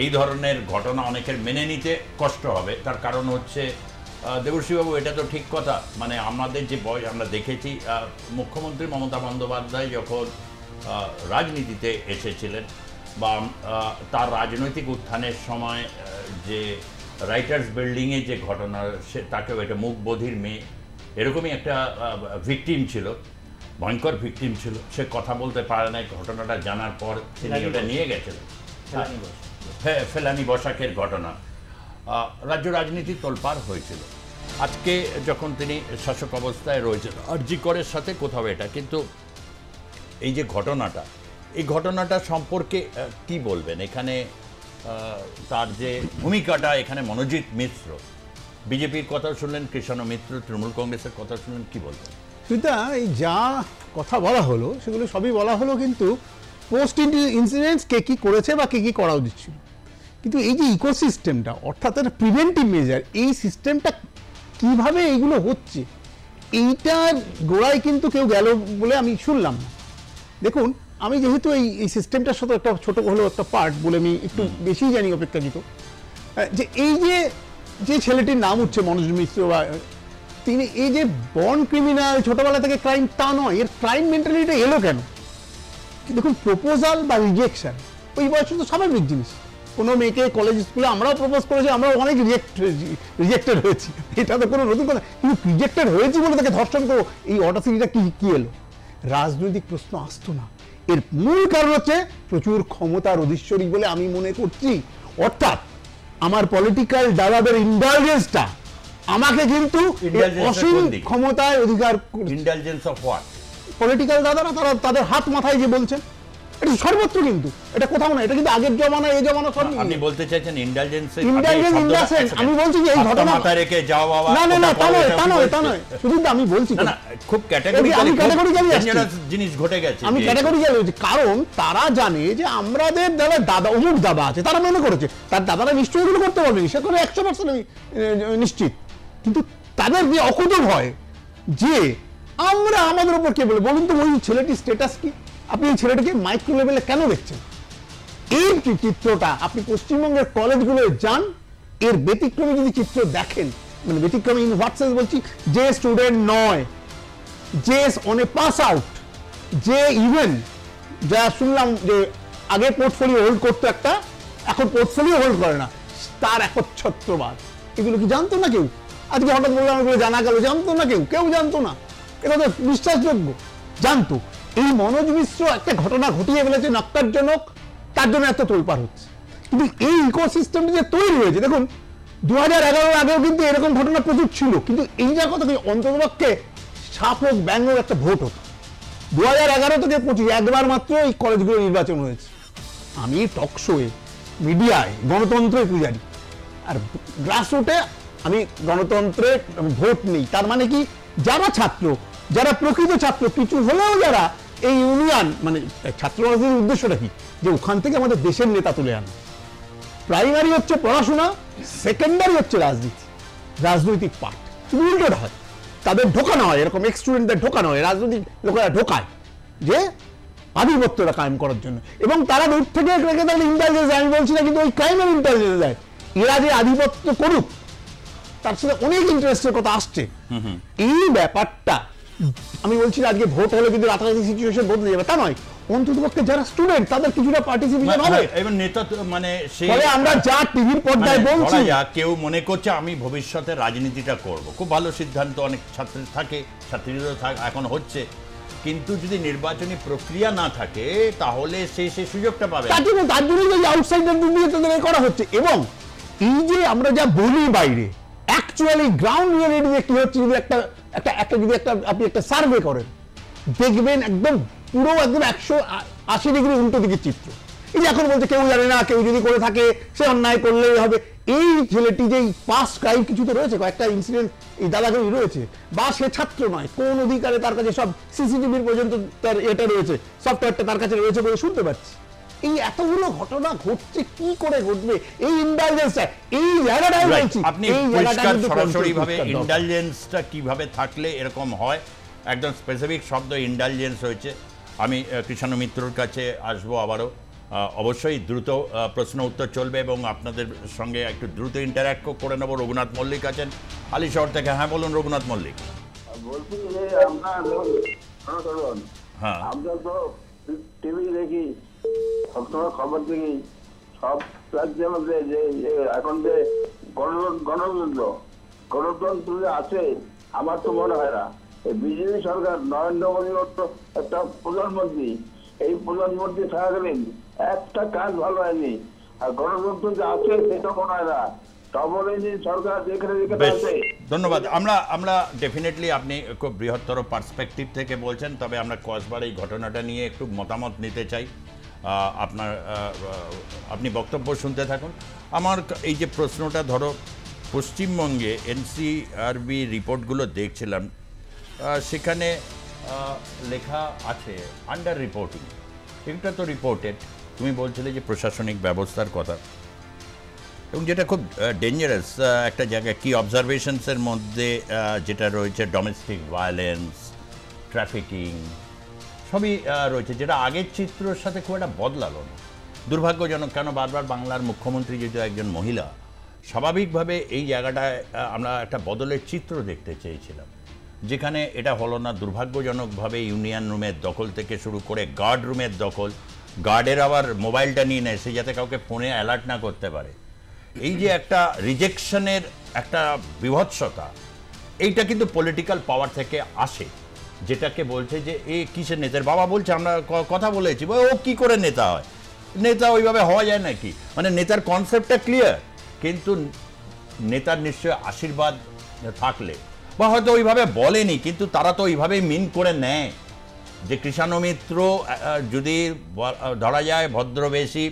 এই ধরনের ঘটনা অনেকের মেনে নিতে কষ্ট হবে। তার কারণ হচ্ছে দেবশ্রীবাবু, এটা তো ঠিক কথা, মানে আমাদের যে বয়স আমরা দেখেছি, মুখ্যমন্ত্রী মমতা বন্দ্যোপাধ্যায় যখন রাজনীতিতে এসেছিলেন বা তার রাজনৈতিক উত্থানের সময় যে রাইটার্স বিল্ডিংয়ে যে ঘটনা, সে তাকেও এটা মুখ বধির মেয়ে এরকমই একটা ভিকটিম ছিল, ভয়ঙ্কর ভিকটিম ছিল। সে কথা বলতে পারে না, ঘটনাটা জানার পর তিনি ওটা নিয়ে গেছিলেন। হ্যাঁ, ফেলানি বসাকের ঘটনা, রাজ্য রাজনীতি তোলপাড় হয়েছিল। আজকে যখন তিনি শাসক অবস্থায় রয়েছেন, আরজি করের সাথে কোথাও এটা, কিন্তু এই যে ঘটনাটা, এই ঘটনাটা সম্পর্কে কি বলবেন? এখানে তার যে ভূমিকাটা, এখানে মনোজিৎ মিশ্র, বিজেপির কথা শুনলেন, কৃষ্ণ মিত্র তৃণমূল কংগ্রেসের কথা শুনলেন, কি বলবেন?
সুতরাং এই যা কথা বলা হলো সেগুলো সবই বলা হলো, কিন্তু পোস্ট ইনসিডেন্টস কে কী করেছে বা কে কী করা উচিত ছিল। কিন্তু এই যে ইকোসিস্টেমটা, অর্থাৎ একটা প্রিভেন্টিভ মেজার, এই সিস্টেমটা কিভাবে এইগুলো হচ্ছে, এইটার গোড়ায় কিন্তু কেউ গেল বলে আমি শুনলাম না। দেখুন, আমি যেহেতু এই সিস্টেমটার সাথে একটা ছোটো হলেও একটা পার্ট বলে আমি একটু বেশি জানি অপেক্ষাকৃত, যে এই যে ছেলেটির নাম উঠছে মনোজ মিশ্র, বা তিনি এই যে বর্ন ক্রিমিনাল, ছোটোবেলা থেকে ক্রাইম, তা নয়, এর ক্রাইম মেন্টালিটি এলো কেন? দেখুন, প্রপোজাল বা রিজেকশন ওই বয়সে তো স্বাভাবিক জিনিস। কোনো মেয়েকে কলেজ স্কুলে আমরাও প্রপোজ করেছি, আমরাও অনেক রিজেক্টেড হয়েছি, এটা তো কোনো নতুন কথা। কিন্তু রিজেক্টেড হয়েছি বলে তাকে ধর্ষণ করবো, এই অটাসিটিটা কি এলো? রাজনৈতিক প্রশ্ন আসতো না। এর মূল কারণ হচ্ছে প্রচুর ক্ষমতার অধীশ্বরী বলে আমি মনে করছি। অর্থাৎ আমার পলিটিক্যাল দাদাদের ইন্ডালজেন্সটা আমাকে কিন্তু অসীম ক্ষমতায় অধিকার,
ইন্ডালজেন্স অফ হোয়াট?
পলিটিক্যাল দাদারা তারা তাদের হাত মাথায় যে বলছেন, এটা সর্বত্র, কিন্তু এটা কোথাও না, এটা কিন্তু আগের জমানা এই জমানা সব।
আপনি বলতে চাইছেন ইন্ডালজেন্স?
আমি বলছি যে এই ঘটনা
মাথায় রেখে যাও বাবা,
না, তা নয় শুধু আমি বলছি
না, খুব ক্যাটাগরিক্যালি জিনিস ঘটে গেছে।
আমি ক্যাটাগরিক্যালি বলছি, কারণ তারা জানে যে আমাদের দাদা অমুক দাদা আছে, তারা মনে করেছে তার দাদারা নিশ্চয়ই এগুলো করতে পারবে, সে করে 100% নিশ্চিত। কিন্তু তাদের যে অকুত ভয় যে আমরা আমাদের উপর কে বলে, বলুন তো ওই ছেলেটির স্ট্যাটাস কি? আপনি এই ছেলেটাকে মাইক্রো লেভেলে কেন দেখছেন? এই চিত্রটা আপনি পশ্চিমবঙ্গের কলেজগুলোয় যান, এর ব্যতিক্রমী যদি চিত্র দেখেন, মানে ব্যতিক্রমী ইন হোয়াটসঅ্যাপ বলছি, যে স্টুডেন্ট নয়, যে অন এ পাস আউট, যে ইভেন যা শুনলাম যে আগে পোর্টফোলিও হোল্ড করতো একটা, এখন পোর্টফোলিও হোল্ড করে না, তার একচ্ছত্রবাদ, এগুলো কি জানতো না কেউ? আজকে হঠাৎ বললাম এগুলো জানা গেল, জানতো না কেউ জানতো না, এটা তো বিশ্বাসযোগ্য, জানতো। এই মনোজ মিশ্র একটা ঘটনা ঘটিয়ে ফেলেছে নক্কারজনক, তার জন্য এত তোলপাড় হচ্ছে। কিন্তু এই ইকোসিস্টেমটা যে তৈরি হয়েছে, দেখুন 2011 আগেও কিন্তু এরকম ঘটনা প্রচুর ছিল, কিন্তু এই যা কথা অন্ততপক্ষে সাপ হোক ব্যাং হোক একটা ভোট হতো। 2011 থেকে 25 একবার মাত্র এই কলেজগুলো নির্বাচন হয়েছে। আমি টক শোয়ে, মিডিয়ায় গণতন্ত্রের পূজারি, আর গ্রাসরুটে আমি গণতন্ত্রে ভোট নেই। তার মানে কি, যারা ছাত্র, যারা প্রকৃত ছাত্র, কিছু হলেও যারা এই ইউনিয়ন, মানে ছাত্র রাজনীতির উদ্দেশ্যটা কি, যে ওখান থেকে আমাদের দেশের নেতা তুলে আনা, প্রাইমারি হচ্ছে পড়াশোনা, সেকেন্ডারি হচ্ছে রাজনীতি, রাজনৈতিক পাঠ। উল্টোটা হয়, তাদের ঢোকানো হয়, এরকম এক্স স্টুডেন্টদের ঢোকানো হয়, রাজনৈতিক লোকেরা ঢোকায় যে আধিপত্যটা কায়েম করার জন্য, এবং তারা দূর থেকে রেখে তাদের ইন্টেলিজেন্স, আমি বলছি না কিন্তু ওই ক্রাইমের ইন্টেলিজেন্স দেয়, এরা যে আধিপত্য করুক তার সাথে অনেক ইন্টারেস্টের কথা আসছে। এই ব্যাপারটা আমি বলছি না আজকে ভোট হলে কিন্তু রাতারাতি সিচুয়েশন বদলে যাবে, তা নয়, অন্ততপক্ষে যারা স্টুডেন্ট তাদের কিছুটা পার্টিসিপেশন হবে।
এবং নেতা মানে
আমরা যা টিভির পর্দায় বলছি,
কেউ মনে করছে আমি ভবিষ্যতে রাজনীতিটা করব, খুব ভালো সিদ্ধান্ত, অনেক ছাত্র থাকে, ছাত্রীদেরও এখন হচ্ছে, কিন্তু যদি নির্বাচনী প্রক্রিয়া না থাকে তাহলে সেই সুযোগটা পাবে।
তার জন্য আউটসাইডার দিয়ে তাদের করা হচ্ছে। এবং এই যে আমরা যা বলি বাইরে, অ্যাকচুয়ালি গ্রাউন্ড রিয়েলিটিতে কি হচ্ছে, যদি আপনি একটা সার্ভে করেন দেখবেন একদম পুরো একদম 180 ডিগ্রি উল্টো দিকের চিত্র। এই যে এখন বলছে কেউ জানে না, কেউ যদি করে থাকে সে অন্যায় করলেই হবে। এই ছেলেটি যে পাস্ট ক্রাইম কিছু তো রয়েছে, কয়েকটা ইনসিডেন্ট এই দাদাগিরি রয়েছে, বা সে ছাত্র নয়, কোন অধিকারে তার কাছে সব সিসিটিভির পর্যন্ত তার এটা রয়েছে, সফটওয়্যারটা তার কাছে রয়েছে বলে শুনতে পাচ্ছি। এই এতগুলো ঘটনা ঘটছে, কি করে ঘটবে এই ইন্টেলিজেন্সটা, এই জায়গাটাই বলছি,
আপনি পরিষ্কার সরাসরি ভাবে ইন্টেলিজেন্সটা কিভাবে থাকলে এরকম হয়, একদম স্পেসিফিক শব্দ ইন্টেলিজেন্স হয়েছে। আমি কৃষ্ণ মিত্রর কাছে আসবো আবারও, অবশ্যই দ্রুত প্রশ্ন উত্তর চলবে এবং আপনাদের সঙ্গে একটু দ্রুত ইন্টারঅ্যাক্ট করে নেব। রঘুনাথ মল্লিক আছেন হালিশহর থেকে। হ্যাঁ বলুন রঘুনাথ মল্লিক।
বলছি যে হ্যাঁ, আমরা তো টিভি দেখি, সবসময় খবর দেখি, সব রাজ্যের মধ্যে যে এখন যে গণতন্ত্র যে আছে, আমার তো মনে হয় না বিজেপি সরকার, নরেন্দ্র মোদী একটা প্রধানমন্ত্রী, এই প্রধানমন্ত্রী থাকাকালীন একটা কাজ ভালো হয়নি। আর গণতন্ত্র যে আছে সেটা মনে হয় না। সরকার যেখানে আছে।
ধন্যবাদ। আমরা ডেফিনেটলি আপনি খুব বৃহত্তর পার্সপেক্টিভ থেকে বলছেন, তবে আমরা কসবার এই ঘটনাটা নিয়ে একটু মতামত নিতে চাই। আপনি বক্তব্য শুনতে থাকুন। আমার এই যে প্রশ্নটা, ধরো পশ্চিমবঙ্গে এনসিআরবি রিপোর্টগুলো দেখছিলাম, সেখানে লেখা আছে আন্ডার রিপোর্টিং। এটা তো রিপোর্টেড, তুমি বলছিলে যে প্রশাসনিক ব্যবস্থার কথা, এবং যেটা খুব ডেঞ্জারাস একটা জায়গায়। কি অবজারভেশনসের মধ্যে যেটা রয়েছে ডোমেস্টিক ভায়োলেন্স, ট্রাফিকিং, সবই রয়েছে, যেটা আগের চিত্রের সাথে খুব একটা বদলালো না। দুর্ভাগ্যজনক, কেন বারবার বাংলার মুখ্যমন্ত্রী যেহেতু একজন মহিলা, স্বাভাবিকভাবে এই জায়গাটায় আমরা একটা বদলের চিত্র দেখতে চেয়েছিলাম, যেখানে এটা হলো না। দুর্ভাগ্যজনকভাবে ইউনিয়ন রুমের দখল থেকে শুরু করে গার্ড রুমের দখল, গার্ডের আবার মোবাইলটা নিয়ে নেয় সে যাতে কাউকে ফোনে অ্যালার্ট না করতে পারে। এই যে একটা রিজেকশনের একটা বিভৎসতা, এইটা কিন্তু পলিটিক্যাল পাওয়ার থেকে আসে, যেটাকে বলছে যে এ কিসের নেতার বাবা বলছে, আমরা কথা বলেছি, ও কি করে নেতা হয়, নেতা ওইভাবে হওয়া যায় নাকি, মানে নেতার কনসেপ্টটা ক্লিয়ার, কিন্তু নেতার নিশ্চয় আশীর্বাদ থাকলে, বা হয়তো ওইভাবে বলেনি কিন্তু তারা তো ওইভাবেই মিন করে নেয় যে কৃষ্ণ মিত্র যদি ধরা যায় ভদ্রবেশী,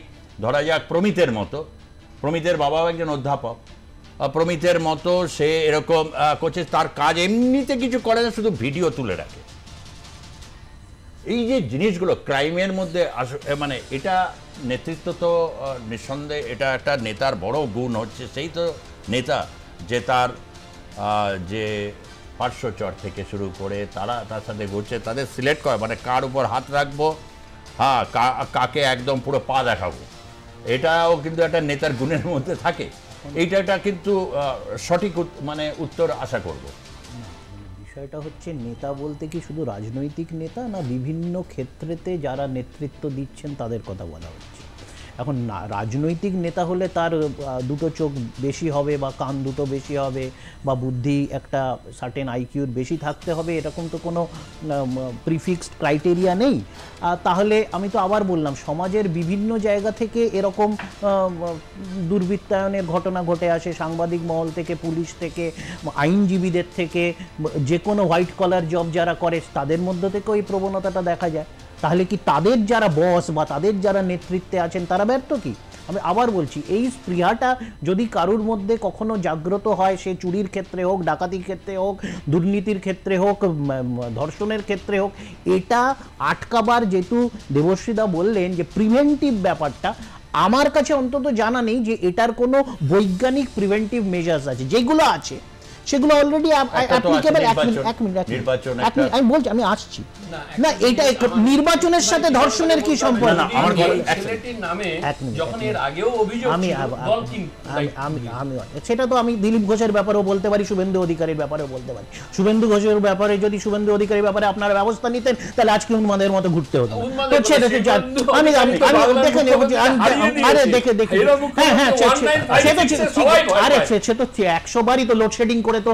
ধরা যাক প্রমিতের মতো, প্রমিতের বাবাও একজন অধ্যাপক, প্রমিতের মতো সে এরকম করছে, তার কাজ এমনিতে কিছু করে না, শুধু ভিডিও তুলে রাখে। এই যে জিনিসগুলো ক্রাইমের মধ্যে মানে এটা নেতৃত্ব তো নিঃসন্দেহে এটা একটা নেতার বড় গুণ হচ্ছে, সেই তো নেতা যে তার যে পার্শ্বচর থেকে শুরু করে তারা তার সাথে ঘুরছে, তাদের সিলেক্ট করে, মানে কার উপর হাত রাখবো, হ্যাঁ কাকে একদম পুরো পা দেখাবো, এটাও কিন্তু একটা নেতার গুণের মধ্যে থাকে। এইটা কিন্তু সঠিক মানে উত্তর আশা করব।
বিষয়টা হচ্ছে নেতা বলতে কি শুধু রাজনৈতিক নেতা, না বিভিন্ন ক্ষেত্রেতে যারা নেতৃত্ব দিচ্ছেন তাদের কথা বলা হচ্ছে। এখন রাজনৈতিক নেতা হলে তার দুটো চোখ বেশি হবে, বা কান দুটো বেশি হবে, বা বুদ্ধি একটা সার্টেন আইকিউর বেশি থাকতে হবে, এরকম তো কোনো প্রিফিক্সড ক্রাইটেরিয়া নেই। তাহলে আমি তো আবার বললাম, সমাজের বিভিন্ন জায়গা থেকে এরকম দুর্বৃত্তায়নের ঘটনা ঘটে আসে, সাংবাদিক মহল থেকে, পুলিশ থেকে, আইনজীবীদের থেকে, যে কোনো হোয়াইট কলার জব যারা করে তাদের মধ্য থেকেও এই প্রবণতাটা দেখা যায়। তাহলে কি তাদের যারা বস বা তাদের যারা নেতৃত্বে আছেন তারা ব্যর্থ কি? আমি আবার বলছি, এই স্পৃহাটা যদি কারুর মধ্যে কখনো জাগ্রত হয়, সে চুরির ক্ষেত্রে হোক, ডাকাতির ক্ষেত্রে হোক, দুর্নীতির ক্ষেত্রে হোক, ধর্ষণের ক্ষেত্রে হোক, এটা আটকাবার, যেহেতু দেবশ্রীদা বললেন যে প্রিভেন্টিভ ব্যাপারটা, আমার কাছে অন্তত জানা নেই যে এটার কোনো বৈজ্ঞানিক প্রিভেন্টিভ মেজার্স আছে। যেগুলো আছে সেগুলো অলরেডি অ্যাপ্লিকেবল। এক মিনিট আমি বলছি, আমি আসছি না, এটা নির্বাচনের সাথে ধর্ষণের কি সম্পর্ক? সেটা তো আমি দিলীপ ঘোষের ব্যাপারেও বলতে পারি, শুভেন্দু অধিকারীর ব্যাপারেও বলতে পারি। শুভেন্দু ঘোষের ব্যাপারে যদি শুভেন্দু অধিকারীর ব্যাপারে আপনারা ব্যবস্থা নিতেন তাহলে আজকে উন্মাদের মতো ঘুরতে হতো। আমি দেখে আরে দেখে হ্যাঁ হ্যাঁ আরে সে তো 100 বারই তো লোডশেডিং করে তো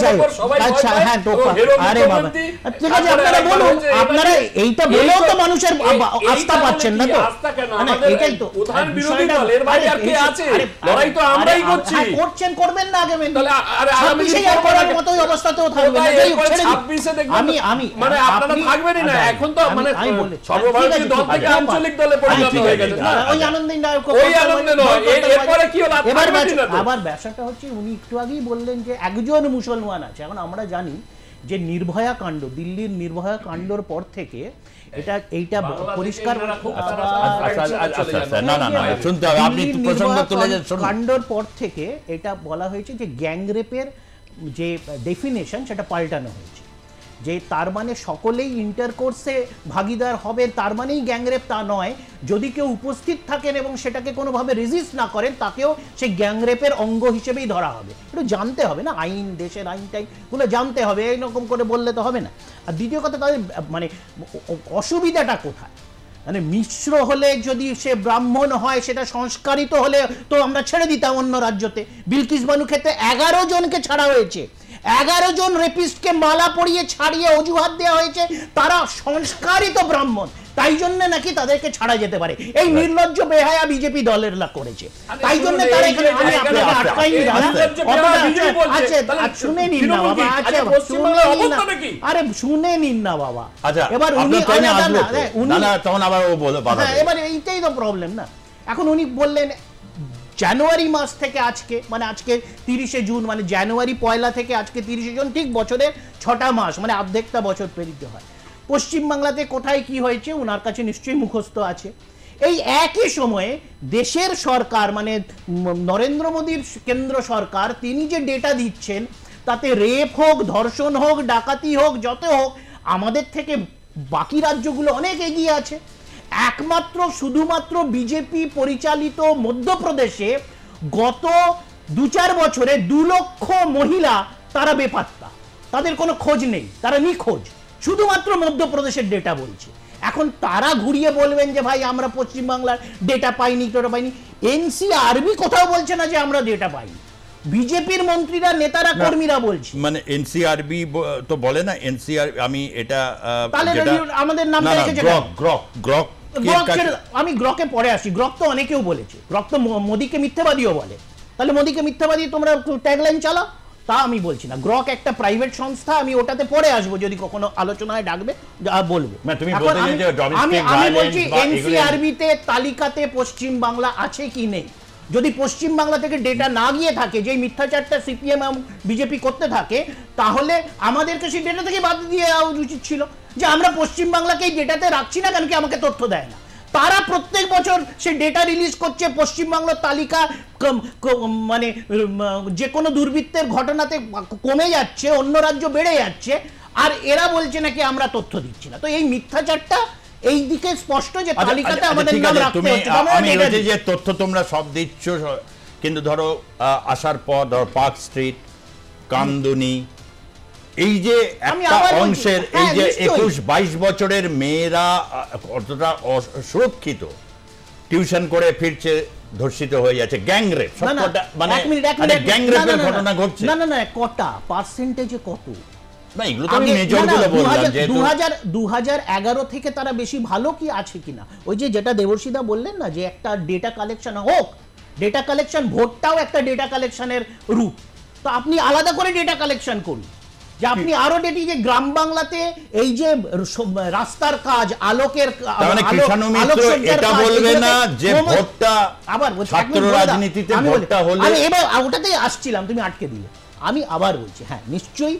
যাই হোক আচ্ছা হ্যাঁ তো আরে বাবা ঠিক আছে, আপনারা বলুন, আপনারা এইটা বলেও তো মানুষের আস্থা পাচ্ছেন না তো। এটাই তো করছেন, করবেন না আগামী 26-এ আর করার মতোই অবস্থাতেও থাকবেন না। যাই হোক ছেড়ে দিন, আমি
মানে আপনারা থাকবেনই না এখন তো, মানে সর্বভারতীয় দল থেকে আঞ্চলিক দলে পরিণত হয়ে গেছে না,
ওই আনন্দিন নায়ক
ওই আনন্দ নয়। এরপরে কি হলো
আবার ব্যবসাটা হচ্ছে, উনি একটু আগেই বললেন যে একজন মুসলমান আছে। এখন আমরা জানি যে নির্ভয়া কাণ্ড, দিল্লির নির্ভয়া কাণ্ডর পর থেকে এইটা পরিষ্কার কাণ্ডর পর থেকে এটা বলা হয়েছে যে গ্যাংরেপের যে ডেফিনেশন সেটা পাল্টানো হয়েছে, যে তার মানে সকলেই ইন্টারকোর্সে ভাগিদার হবে তার মানেই গ্যাংরেপ তা নয়। যদি কেউ উপস্থিত থাকেন এবং সেটাকে কোনোভাবে রেজিস্ট না করেন তাকেও সেই গ্যাংরেপের অঙ্গ হিসেবেই ধরা হবে। একটু জানতে হবে না আইন, দেশের আইনটাইগুলো জানতে হবে, এইরকম করে বললে তো হবে না। আর দ্বিতীয় কথা, তাদের মানে অসুবিধাটা কোথায়? মানে মিশ্র হলে যদি সে ব্রাহ্মণ হয়, সেটা সংস্কারিত হলে তো আমরা ছেড়ে দিতাম অন্য রাজ্যতে। বিলকিস বানু ক্ষেত্রে 11 জনকে ছাড়া হয়েছে, 11 জন রেপিস্টকে মালা পরিয়ে ছাড়িয়ে অজুহাত দেওয়া হয়েছে তারা সংস্কারিত ব্রাহ্মণ, তাই জন্য নাকি তাদেরকে ছাড়া যেতে পারে। এই নির্লজ্জ বেহায়া বিজেপি দলের লাভ করেছে, তাই জন্য তারা এখানে আমি আপনাকে আটকাইনি দাদা। শুনে নিন না বাবা, আরে শুনে নিন না বাবা। এবার উনি এবার এইটাই তো প্রবলেম না। এখন উনি বললেন জানুয়ারি মাস থেকে আজকে, মানে আজকে 30শে জুন, মানে জানুয়ারি 1 থেকে আজকে 30শে জুন, ঠিক বছরের 6টা মাস, মানে অর্ধেকটা বছর পেরিয়ে হয়। পশ্চিমবাংলাতে কোথায় কি হয়েছে ওনার কাছে নিশ্চয়ই মুখস্থ আছে। এই একই সময়ে দেশের সরকার, মানে নরেন্দ্র মোদীর কেন্দ্র সরকার, তিনি যে ডেটা দিচ্ছেন তাতে রেপ হোক, ধর্ষণ হোক, ডাকাতি হোক, যত হোক, আমাদের থেকে বাকি রাজ্যগুলো অনেক এগিয়ে আছে। একমাত্র শুধুমাত্র বিজেপি পরিচালিত মধ্যপ্রদেশে গত 2-4 বছরে 2 লক্ষ মহিলা তারা বেপাত্তা, তাদের কোনো খোঁজ নেই, তারা নিখোঁজ। শুধুমাত্র মধ্যপ্রদেশের ডেটা বলছে। এখন তারা ঘুরিয়ে বলবেন যে ভাই আমরা পশ্চিমবাংলার ডেটা পাইনি, ডেটা পাইনি। এনসিআরবি কোথাও বলছে না যে আমরা ডেটা পাইনি, বিজেপির মন্ত্রীরা, নেতারা, কর্মীরা বলছে।
মানে এনসিআরবি তো বলে না, এনসিআর আমি এটা
আমাদের নাম রেখেছে
গ্রক।
আমি গ্রকে পরে আসি। গ্রক তো অনেকেও বলেছে, গ্রক তো মোদীকে মিথ্যাবাদীও বলে। তাহলে মোদীকে মিথ্যাবাদী তোমরা ট্যাগলাইন চালাও, তা আমি বলছি না। গ্রক একটা প্রাইভেট সংস্থা, আমি ওটাতে পরে আসবো, যদি কখনো আলোচনায় ডাকবে বলবো। আমি বলছি এনসিআরবিতে তালিকাতে পশ্চিম বাংলা আছে কি নেই। যদি পশ্চিম বাংলা থেকে ডেটা না গিয়ে থাকে, যে মিথ্যাচারটা সিপিএম এবং বিজেপি করতে থাকে, তাহলে আমাদেরকে সেই ডেটা থেকে বাদ দিয়ে দেওয়া উচিত ছিল, যে আমরা পশ্চিম বাংলাকে এই ডেটাতে রাখছি না, কেন কি আমাকে তথ্য দেয় না। তারা প্রত্যেক বছর সে ডেটা রিলিজ করছে, পশ্চিমবাংলার তালিকা মানে যে কোনো দুর্বৃত্তের ঘটনাতে কমে যাচ্ছে, অন্য রাজ্য বেড়ে যাচ্ছে, আর এরা বলছে নাকি আমরা তথ্য দিচ্ছি না। তো এই মিথ্যাচারটা এই দিকে স্পষ্ট যে তালিকাতে আমাদের নাম রাখতে হচ্ছে।
আমি যে তথ্য তোমরা সব দিচ্ছ, কিন্তু ধরো আসার পর ধরো পার্ক স্ট্রিট, কামদুনি, এই যে একটা অংশের এই যে 21-22 বছরের মেয়েরা কতটা সুরক্ষিত, টিউশন করে ফিরছে, ধর্ষিত হয়ে যাচ্ছে, গ্যাংরেপ, মানে গ্যাংরেপের ঘটনা ঘটছে।
না না না, কটা পার্সেন্টেজে কত?
না, এগুলো তো আমি মেজরগুলো বললাম যে
2011 থেকে তারা বেশি ভালো কি আছে কিনা। ওই যে যেটা দেবর্ষিদা বললেন না, যে একটা ডেটা কালেকশন হোক, ডেটা কালেকশন, ভোটটাও একটা ডেটা কালেকশনের রূপ। তো আপনি আলাদা করে ডেটা কালেকশন করুন, যে আপনি আরো ডেটি, যে গ্রাম বাংলাতে এই যে রাস্তার কাজ, আলোকের,
এটা বলবে না যে ভোটটা আবার ছাত্র রাজনীতিতে ভোটটা হলে,
আমি এবার ওটাতেই আসছিলাম, তুমি আটকে দিলে। আমি আবার বলছি, হ্যাঁ নিশ্চয়ই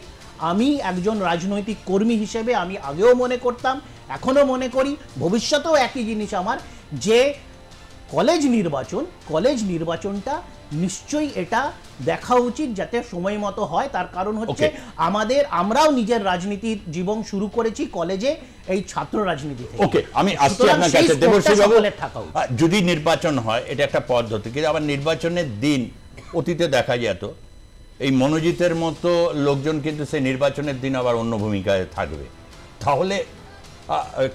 আমি একজন রাজনৈতিক কর্মী হিসেবে আমি আগেও মনে করতাম এখনো মনে করি, ভবিষ্যতেও একই জিনিস আমার, যে কলেজ নির্বাচনটা নিশ্চয়ই এটা দেখা উচিত যাতে সময় মতো হয়। তার কারণ হচ্ছে আমরাও নিজের রাজনীতির জীবন শুরু করেছি কলেজে এই ছাত্র রাজনীতি থেকে।
ওকে, আমি আসছি আপনার কাছে দেবশ্রী বাবু। যদি নির্বাচন হয় এটা একটা পদ্ধতি, কিন্তু আবার নির্বাচনের দিন অতীতে দেখা যেত এই মনোজিতের মতো লোকজন কিন্তু সেই নির্বাচনের দিন আবার অন্য ভূমিকায় থাকবে, তাহলে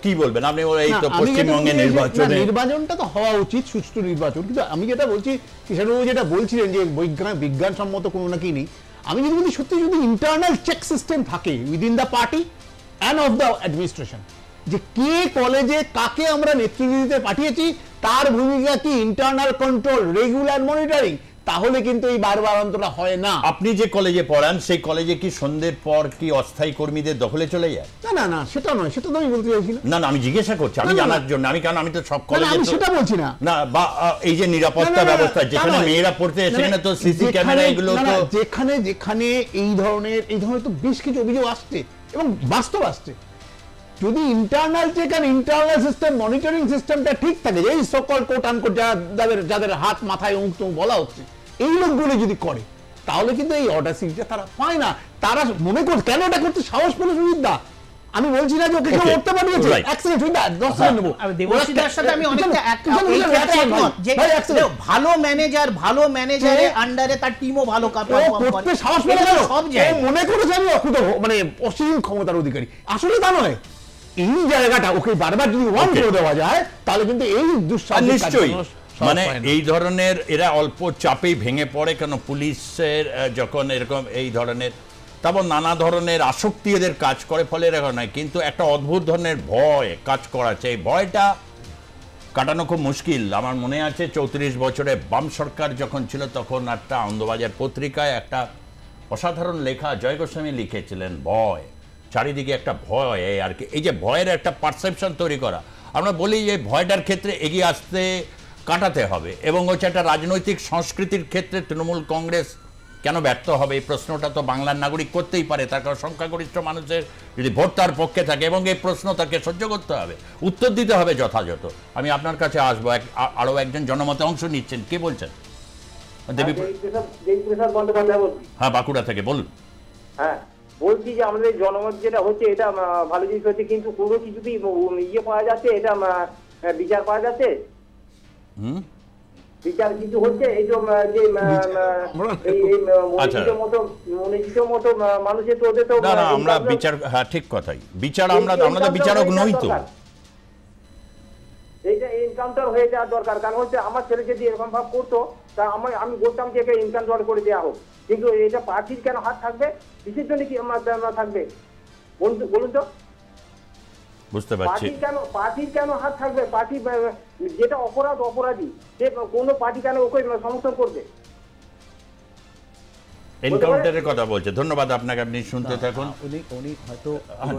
কি বলবেন আপনি? এই তো পশ্চিমবঙ্গে
নির্বাচনটা তো হওয়া উচিত, সুষ্ঠু নির্বাচন, কিন্তু আমি যেটা বলছি কিষাণবাবু যেটা বলছিলেন যে বিজ্ঞানসম্মত কোনো নাকি নেই, আমি যদি বলি সত্যি যদি ইন্টারনাল চেক সিস্টেম থাকে within the party and of the administration, যে কে কলেজে কাকে আমরা নেতৃত্ব দিতে পাঠিয়েছি, তার ভূমিকা কি, ইন্টারনাল কন্ট্রোল, রেগুলার মনিটরিং, তাহলে কিন্তু এই বারবার অন্তরা হয় না।
আপনি যে কলেজে পড়ান সেই কলেজে কি সন্ধ্যের পর কি অস্থায়ী কর্মীদের দখলে চলে যায়?
না সেটা নয়, সেটা তো আমি বলতে চাইছি
না। আমি জিজ্ঞাসা করছি, আমি জানার জন্য, কারণ আমি তো সব কলেজে
সেটা বলছি না।
বা এই যে নিরাপত্তা ব্যবস্থা যেখানে মেয়েরা পড়তে সেখানে তো সিসি ক্যামেরা এগুলো তো
যেখানে এই ধরনের তো বেশ কিছু অভিযোগ আসছে এবং বাস্তব আসছে। যদি ইন্টারনাল চেক আর ইন্টারনাল সিস্টেম, মনিটরিং সিস্টেমটা ঠিক থাকে, এই সকল কোট আনকোট যাদের হাত মাথায় উঁক বলা হচ্ছে, এই লোকগুলো যদি করে তাহলে কিন্তু এই অডাসিটিটা তারা পায় না। তারা মনে করে কেন এটা করতে সাহস পেল সুবিধা? আমি বলছি না যে ওকে কেউ করতে পাঠিয়েছে, এক সেকেন্ড সুবিধা 10 সেকেন্ড নেব।
দেবশ্রীদার সাথে আমি অনেকটা একমত যে ভালো ম্যানেজারের আন্ডারে তার টিমও ভালো পারফর্ম করে,
সাহস পেল সব জায়গায় মনে করেছে আমি অকুত মানে অসীম ক্ষমতার অধিকারী, আসলে তা নয়। এই জায়গাটা ওকে বারবার যদি ওয়ান করে দেওয়া যায় তাহলে কিন্তু এই দুঃসাহস
নিশ্চয়ই, মানে এই ধরনের এরা অল্প চাপেই ভেঙে পড়ে। কেন পুলিশের যখন এরকম এই ধরনের, তারপর নানা ধরনের আসক্তি এদের কাজ করে, ফলে এরকম নয়, কিন্তু একটা অদ্ভুত ধরনের ভয় কাজ করাচ্ছে। এই ভয়টা কাটানো খুব মুশকিল। আমার মনে আছে 34 বছরে বাম সরকার যখন ছিল তখন একটা আনন্দবাজার পত্রিকায় একটা অসাধারণ লেখা জয় গোস্বামী লিখেছিলেন, ভয়, চারিদিকে একটা ভয় আর কি। এই যে ভয়ের একটা পারসেপশন তৈরি করা, আমরা বলি যে ভয়টার ক্ষেত্রে এগিয়ে আসতে কাটাতে হবে, এবং হচ্ছে একটা রাজনৈতিক সংস্কৃতির ক্ষেত্রে তৃণমূল কংগ্রেস কেন ব্যর্থ হবে এই প্রশ্নটা তো বাংলার নাগরিক করতেই পারে, তার কারণ সংখ্যাগরিষ্ঠ মানুষের যদি ভোট তার পক্ষে থাকে, এবং এই প্রশ্ন তাকে সহ্য করতে হবে, উত্তর দিতে হবে যথাযথ। আমি আপনার কাছে আসবো, আরো একজন জনমতে অংশ নিচ্ছেন, কি বলছেন? হ্যাঁ, বাঁকুড়া থেকে বলুন।
হ্যাঁ, বলছি যে আমাদের জনমত যেটা হচ্ছে এটা ভালো জিনিস হচ্ছে, কিন্তু কোনো কিছুতেই ইয়ে পাওয়া যাচ্ছে, এটা বিচার পাওয়া যাচ্ছে, বিচার কিছু হচ্ছে, এই যে মনোজিতের মতো মানুষের তো ওদের তো
আমরা বিচার, হ্যাঁ ঠিক কথাই, বিচার আমরা তো বিচারক নই তো,
এইটা এনকাউন্টার হয়ে যাওয়া দরকার। কারণ হচ্ছে আমার ছেলে যদি এরকম ভাব করতো তা আমি বলতাম যে এনকাউন্টার করে দেওয়া হোক, কিন্তু এটা পার্টির কেন হাত থাকবে, কিসের জন্য কি আমার থাকবে বলুন তো?
বুঝতে পারছি,
পার্টির কেন হাত থাকবে? পার্টি যেটা অপরাধী সে কোনো পার্টি কেন ওকে সমর্থন করবে?
এনকাউন্টারের কথা বলছে। ধন্যবাদ আপনাকে, আপনি শুনতে থাকুন।
উনি হয়তো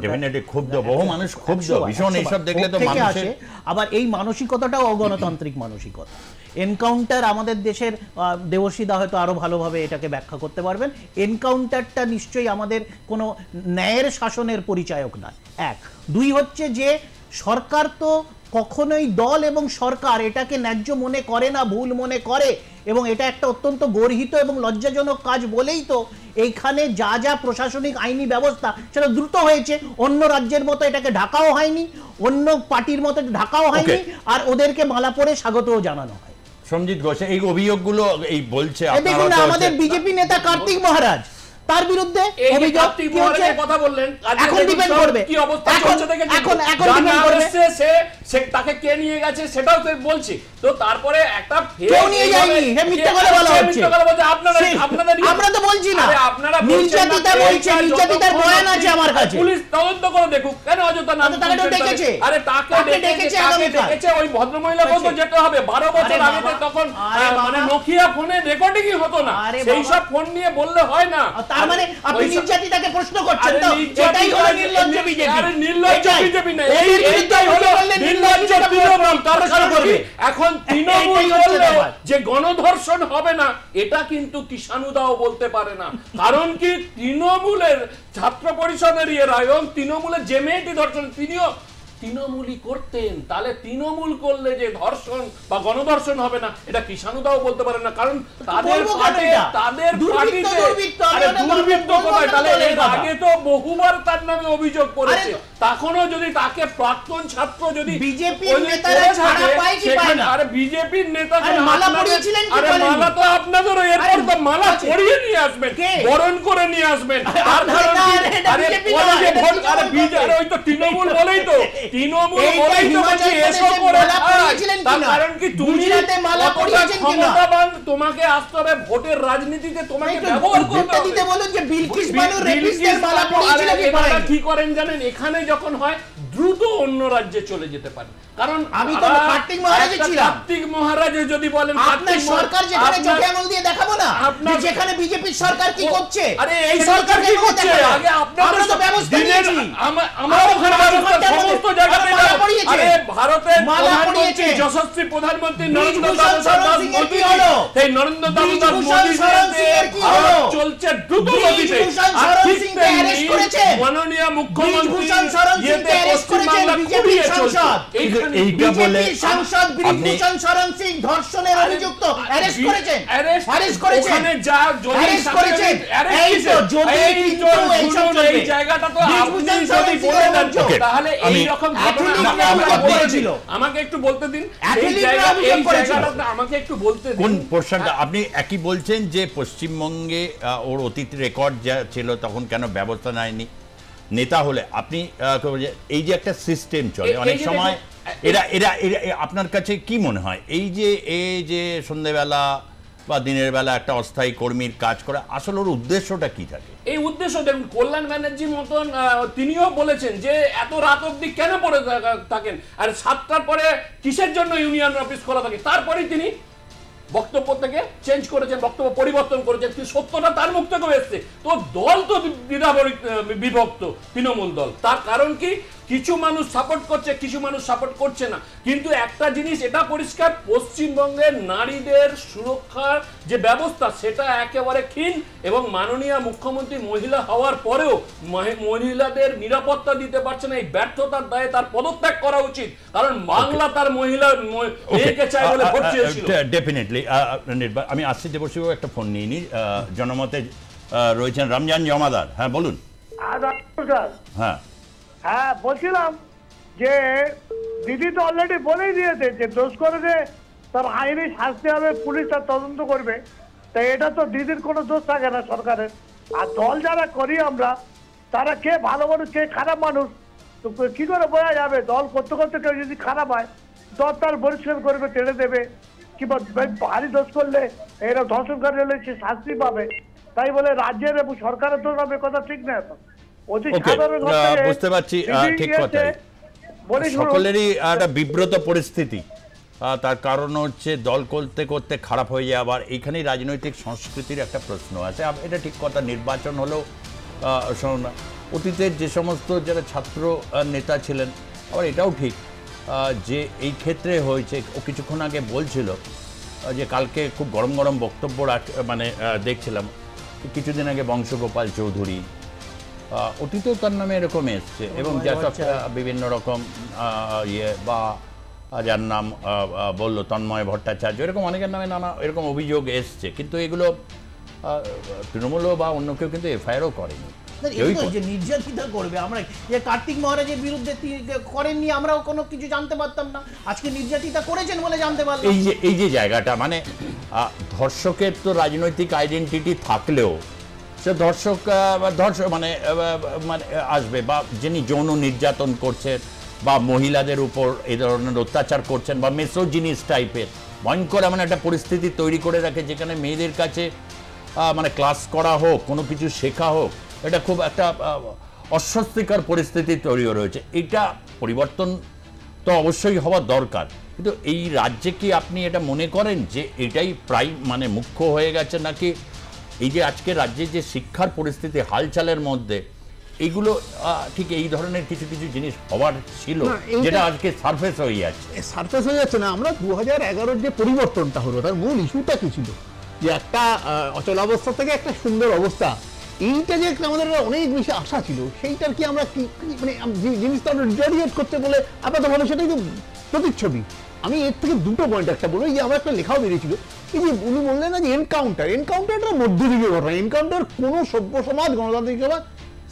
ডেফিনেটলি ক্ষুব্ধ, বহু মানুষ ক্ষুব্ধ ভীষণ, এইসব দেখলে তো মানুষের
আবার এই মানসিকতাটাও অগণতান্ত্রিক মানসিকতা। এনকাউন্টার আমাদের দেশের, দেবশ্রীদা হয়তো আরো ভালোভাবে এটাকে ব্যাখ্যা করতে পারবেন, এনকাউন্টারটা নিশ্চয়ই আমাদের কোনো ন্যায়ের শাসনের পরিচায়ক নয়। এক, দুই হচ্ছে যে সরকার তো কখনোই দল এবং সরকার এটাকে ন্যায্য মনে করে না, ভুল মনে করে, এবং এটা একটা অত্যন্ত গর্হিত এবং লজ্জাজনক কাজ বলেই তো এইখানে যা প্রশাসনিক আইনি ব্যবস্থা সেটা দ্রুত হয়েছে। অন্য রাজ্যের মতো এটাকে ঢাকাও হয়নি, অন্য পার্টির মতো ঢাকাও হয়নি, আর ওদেরকে মালা পরে স্বাগতও জানানো হয়।
সঞ্জিত ঘোষ, এই অভিযোগগুলো এই বলছে,
দেখুন না, আমাদের বিজেপি নেতা কার্তিক মহারাজ তার বিরুদ্ধে অভিযোগ কি হচ্ছে,
কথা বললেন,
এখন ডিপেন্ড করবে
কি অবস্থা চলছে দেখে,
এখন ডিপেন্ড করবে
সে তাকে কে নিয়ে গেছে সেটাও তো বলছি। তো তারপরে একটা
কেউ নিয়ে যায়নি, হে মিথ্যা কথা বলা হচ্ছে, আমরা তো বলছি না,
আপনারা
নির্যাতিতা বলছে, নির্যাতিতার বয়ান আছে আমার কাছে,
পুলিশ তদন্ত করে দেখুক, কেন অযথা নাম
ডেকেছে,
আরে তাকে ডেকেছে, ওই ভদ্রমহিলা বলতে যেতে হবে। 12 বছর আগে তখন মানে নোকিয়া ফোনে রেকর্ডিংই হতো না, সেই সব ফোন নিয়ে বললে হয় না।
তার মানে আপনি নির্যাতিতাকে প্রশ্ন করছেন তো, এটাই হলো নির্লজ্জ বিজেপি।
আরে নির্লজ্জ বিজেপি না, এইটাই হলো নির্লজ্জ তৃণমূল। এখন তৃণমূল বললো যে গণধর্ষণ হবে না, এটা কিন্তু কিষাণুদাও বলতে পারে না। কারণ কি, তৃণমূলের ছাত্র পরিষদের ইয়েরা এবং তৃণমূলের যে মেয়েটি ধর্ষণ, তিনিও তৃণমূলই করতেন, তাহলে তৃণমূল করলে যে ধর্ষণ বা গণধর্ষণ হবে না, এটা কিষাণুদাও বলতে পারেন না, কারণ তাদের দুর্বৃত্ত কোথায়? তাহলে এর আগে তো বহুবার তার নামে অভিযোগ করেছে, তখনও যদি তাকে প্রাক্তন ছাত্র যদি
বিজেপির নেতারা ছাড়া পায় কি পায় না?
আরে বিজেপির নেতা
মালা পরিয়েছিলেন কি?
আরে মালা তো আপনাদেরও, এরপর তো মালা পরিয়ে নিয়ে আসবেন, বরণ করে নিয়ে আসবেন। তার কারণ আরে কলেজে ভোট, আরে বিজেপি ওই তো তৃণমূল বলেই তো, তৃণমূল বলেই তো বলছি এসব করে। তার কারণ কি তুমি ক্ষমতাবান, তোমাকে আসতে হবে ভোটের রাজনীতিতে, তোমাকে ব্যবহার করতে হবে।
বলুন যে বিলকিস বানু রেপিস্টের মালা পরিয়েছিলেন কি পারেন?
কি করেন জানেন, এখানে যখন হয় দ্রুত অন্য রাজ্যে চলে যেতে পারে, কারণ
আমি তো কার্তিক মহারাজে ছিলাম।
কার্তিক মহারাজে যদি বলেন
আপনার সরকার যেখানে চোখে আঙুল দিয়ে দেখাবো না যেখানে বিজেপির সরকার কি করছে,
আরে এই সরকার কি করছে আগে আপনারা তো ব্যবস্থা নিয়েছি, আমরা ওখানে ব্যবস্থা সমস্ত জায়গাতে। আরে ভারতের প্রধানমন্ত্রী যশস্বী প্রধানমন্ত্রী নরেন্দ্র দামোদর মোদী হলো, এই নরেন্দ্র দামোদর মোদীর ভারত চলছে দ্রুত গতিতে। আর ঠিক তেমনি মাননীয় মুখ্যমন্ত্রী ইয়েতে পশ্চিমবাংলা কুড়িয়ে চলছে।
এইটা বলে
সাংসদ বিভূষণ শরণ সিং ধর্ষণের অভিযুক্ত অ্যারেস্ট করেছেন,
ওখানে যা যদি
করেছেন এই তো যদি কিন্তু
এই জায়গাটা তো আপনি যদি বলে দেন তাহলে এই রকম ঘটনা বলেছিল। আমাকে একটু বলতে দিন এই জায়গাটা আমাকে একটু বলতে দিন।
কোন পোর্শনটা আপনি একই বলছেন যে পশ্চিমবঙ্গে ওর অতীত রেকর্ড যা ছিল তখন কেন ব্যবস্থা নেয়নি নেতা হলে? আপনি এই যে একটা সিস্টেম চলে অনেক সময়, এরা এরা আপনার কাছে কি মনে হয় এই যে সন্ধ্যেবেলা বা দিনের বেলা একটা অস্থায়ী কর্মীর কাজ করে, আসলে ওর উদ্দেশ্যটা কি থাকে?
এই উদ্দেশ্য দেখুন, কল্যাণ ব্যানার্জির মতন তিনিও বলেছেন যে এত রাত অবধি কেন পড়ে থাকেন, আর 7টার পরে কিসের জন্য ইউনিয়ন অফিস খোলা থাকে। তারপরেই তিনি বক্তব্য থেকে চেঞ্জ করেছেন, বক্তব্য পরিবর্তন করেছেন, কিন্তু সত্যটা তার মুখ থেকেও এসছে। তো দল তো বিভক্ত, তৃণমূল দল। তার কারণ কি, কিছু মানুষ সাপোর্ট করছে, কিছু মানুষ সাপোর্ট করছে না। কিন্তু একটা জিনিস এটা পরিষ্কার, পশ্চিমবঙ্গের নারীদের সুরক্ষার যে ব্যবস্থা সেটা একেবারে ক্ষীণ, এবং মাননীয় মুখ্যমন্ত্রী মহিলা হওয়ার পরেও মহিলাদের নিরাপত্তা দিতে পারছে না। এই ব্যর্থতার দায়ে তার পদত্যাগ করা উচিত, কারণ বাংলা তার মহিলা মেয়েকে চায় বলে ভোট চেয়েছিল।
ডেফিনেটলি। আমি আসছি দেবশ্রীবাবু, একটা ফোন নিয়ে নিই। জনমতে রয়েছেন রমজান জমাদার। হ্যাঁ বলুন। হ্যাঁ
হ্যাঁ বলছিলাম যে দিদি তো অলরেডি বলেই দিয়েছে যে দোষ করেছে তার আইনি শাস্তি হবে, পুলিশ তার তদন্ত করবে। তাই এটা তো দিদির কোনো দোষ থাকে না সরকারের। আর দল যারা করি আমরা, তারা কে ভালো মানুষ কে খারাপ মানুষ তো কি করে বোঝা যাবে? দল করতে করতে কেউ যদি খারাপ হয়, দল তার পরিষ্কার করবে, তেড়ে দেবে, কিংবা ভারী দোষ করলে এরা ধর্ষণকারী হলে সে শাস্তি পাবে। তাই বলে রাজ্যের এবং সরকারের দোষ হবে, কথা ঠিক না।
বুঝতে পারছি, ঠিক কথা। সকলেরই একটা বিব্রত পরিস্থিতি, তার কারণ হচ্ছে দল করতে করতে খারাপ হয়ে যায়। আবার এইখানেই রাজনৈতিক সংস্কৃতির একটা প্রশ্ন আছে। এটা ঠিক কথা, নির্বাচন হলেও অতীতের যে সমস্ত যারা ছাত্র নেতা ছিলেন, আবার এটাও ঠিক যে এই ক্ষেত্রে হয়েছে। ও কিছুক্ষণ আগে বলছিল যে কালকে খুব গরম গরম বক্তব্য মানে দেখছিলাম, কিছুদিন আগে বংশগোপাল চৌধুরী, অতীতেও তার নামে এরকম এসছে, এবং যেসব বিভিন্ন রকম ইয়ে বা যার নাম বললো তন্ময় ভট্টাচার্য, এরকম অনেকের নামে নানা এরকম অভিযোগ এসছে। কিন্তু এগুলো তৃণমূলও বা অন্য কেউ কিন্তু এফআইআরও করেনি।
নির্যাতিতা করবে, আমরা যে কার্তিক মহারাজের বিরুদ্ধে করেননি, আমরাও কোনো কিছু জানতে পারতাম না, আজকে নির্যাতিতা করেছেন বলে জানতে পারলাম।
এই যে জায়গাটা, মানে ধর্ষকের তো রাজনৈতিক আইডেন্টিটি থাকলেও সে ধর্ষক মানে আসবে, বা যিনি যৌন নির্যাতন করছেন বা মহিলাদের উপর এই ধরনের অত্যাচার করছেন বা মেসোজিনিস টাইপের ভয়ঙ্কর এমন একটা পরিস্থিতি তৈরি করে রাখে, যেখানে মেয়েদের কাছে মানে ক্লাস করা হোক, কোনো কিছু শেখা হোক, এটা খুব একটা অস্বস্তিকর পরিস্থিতি তৈরি রয়েছে। এটা পরিবর্তন তো অবশ্যই হওয়া দরকার, কিন্তু এই রাজ্যে কি আপনি এটা মনে করেন যে এটাই প্রায় মানে মুখ্য হয়ে গেছে, নাকি এই যে আজকে রাজ্যে যে শিক্ষার পরিস্থিতি হালচালের মধ্যে এইগুলো ঠিক এই ধরনের কিছু কিছু জিনিস হওয়ার ছিল, যেটা আজকে সারফেস হয়ে যাচ্ছে?
সারফেস হয়ে যাচ্ছে না। আমরা 2011-এর যে পরিবর্তনটা হলো, তার মূল ইস্যুটা কি ছিল? যে একটা অচলাবস্থা থেকে একটা সুন্দর অবস্থা, এইটা যে আমাদের অনেক বেশি আশা ছিল, সেইটার কি আমরা মানে জিনিসটা আমরা রিটারিয়েট করতে বলে আপাতভাবে সেটাই তো প্রতিচ্ছবি। আমি এর থেকে দুটো পয়েন্ট একটা বলবো, যে আমার একটা লেখাও বেরিয়েছিল, এই যে উনি বললেন না যে এনকাউন্টারটা মধ্যযুগীয় ঘটনা, এনকাউন্টার কোনো সভ্য সমাজ গণতান্ত্রিক সমাজ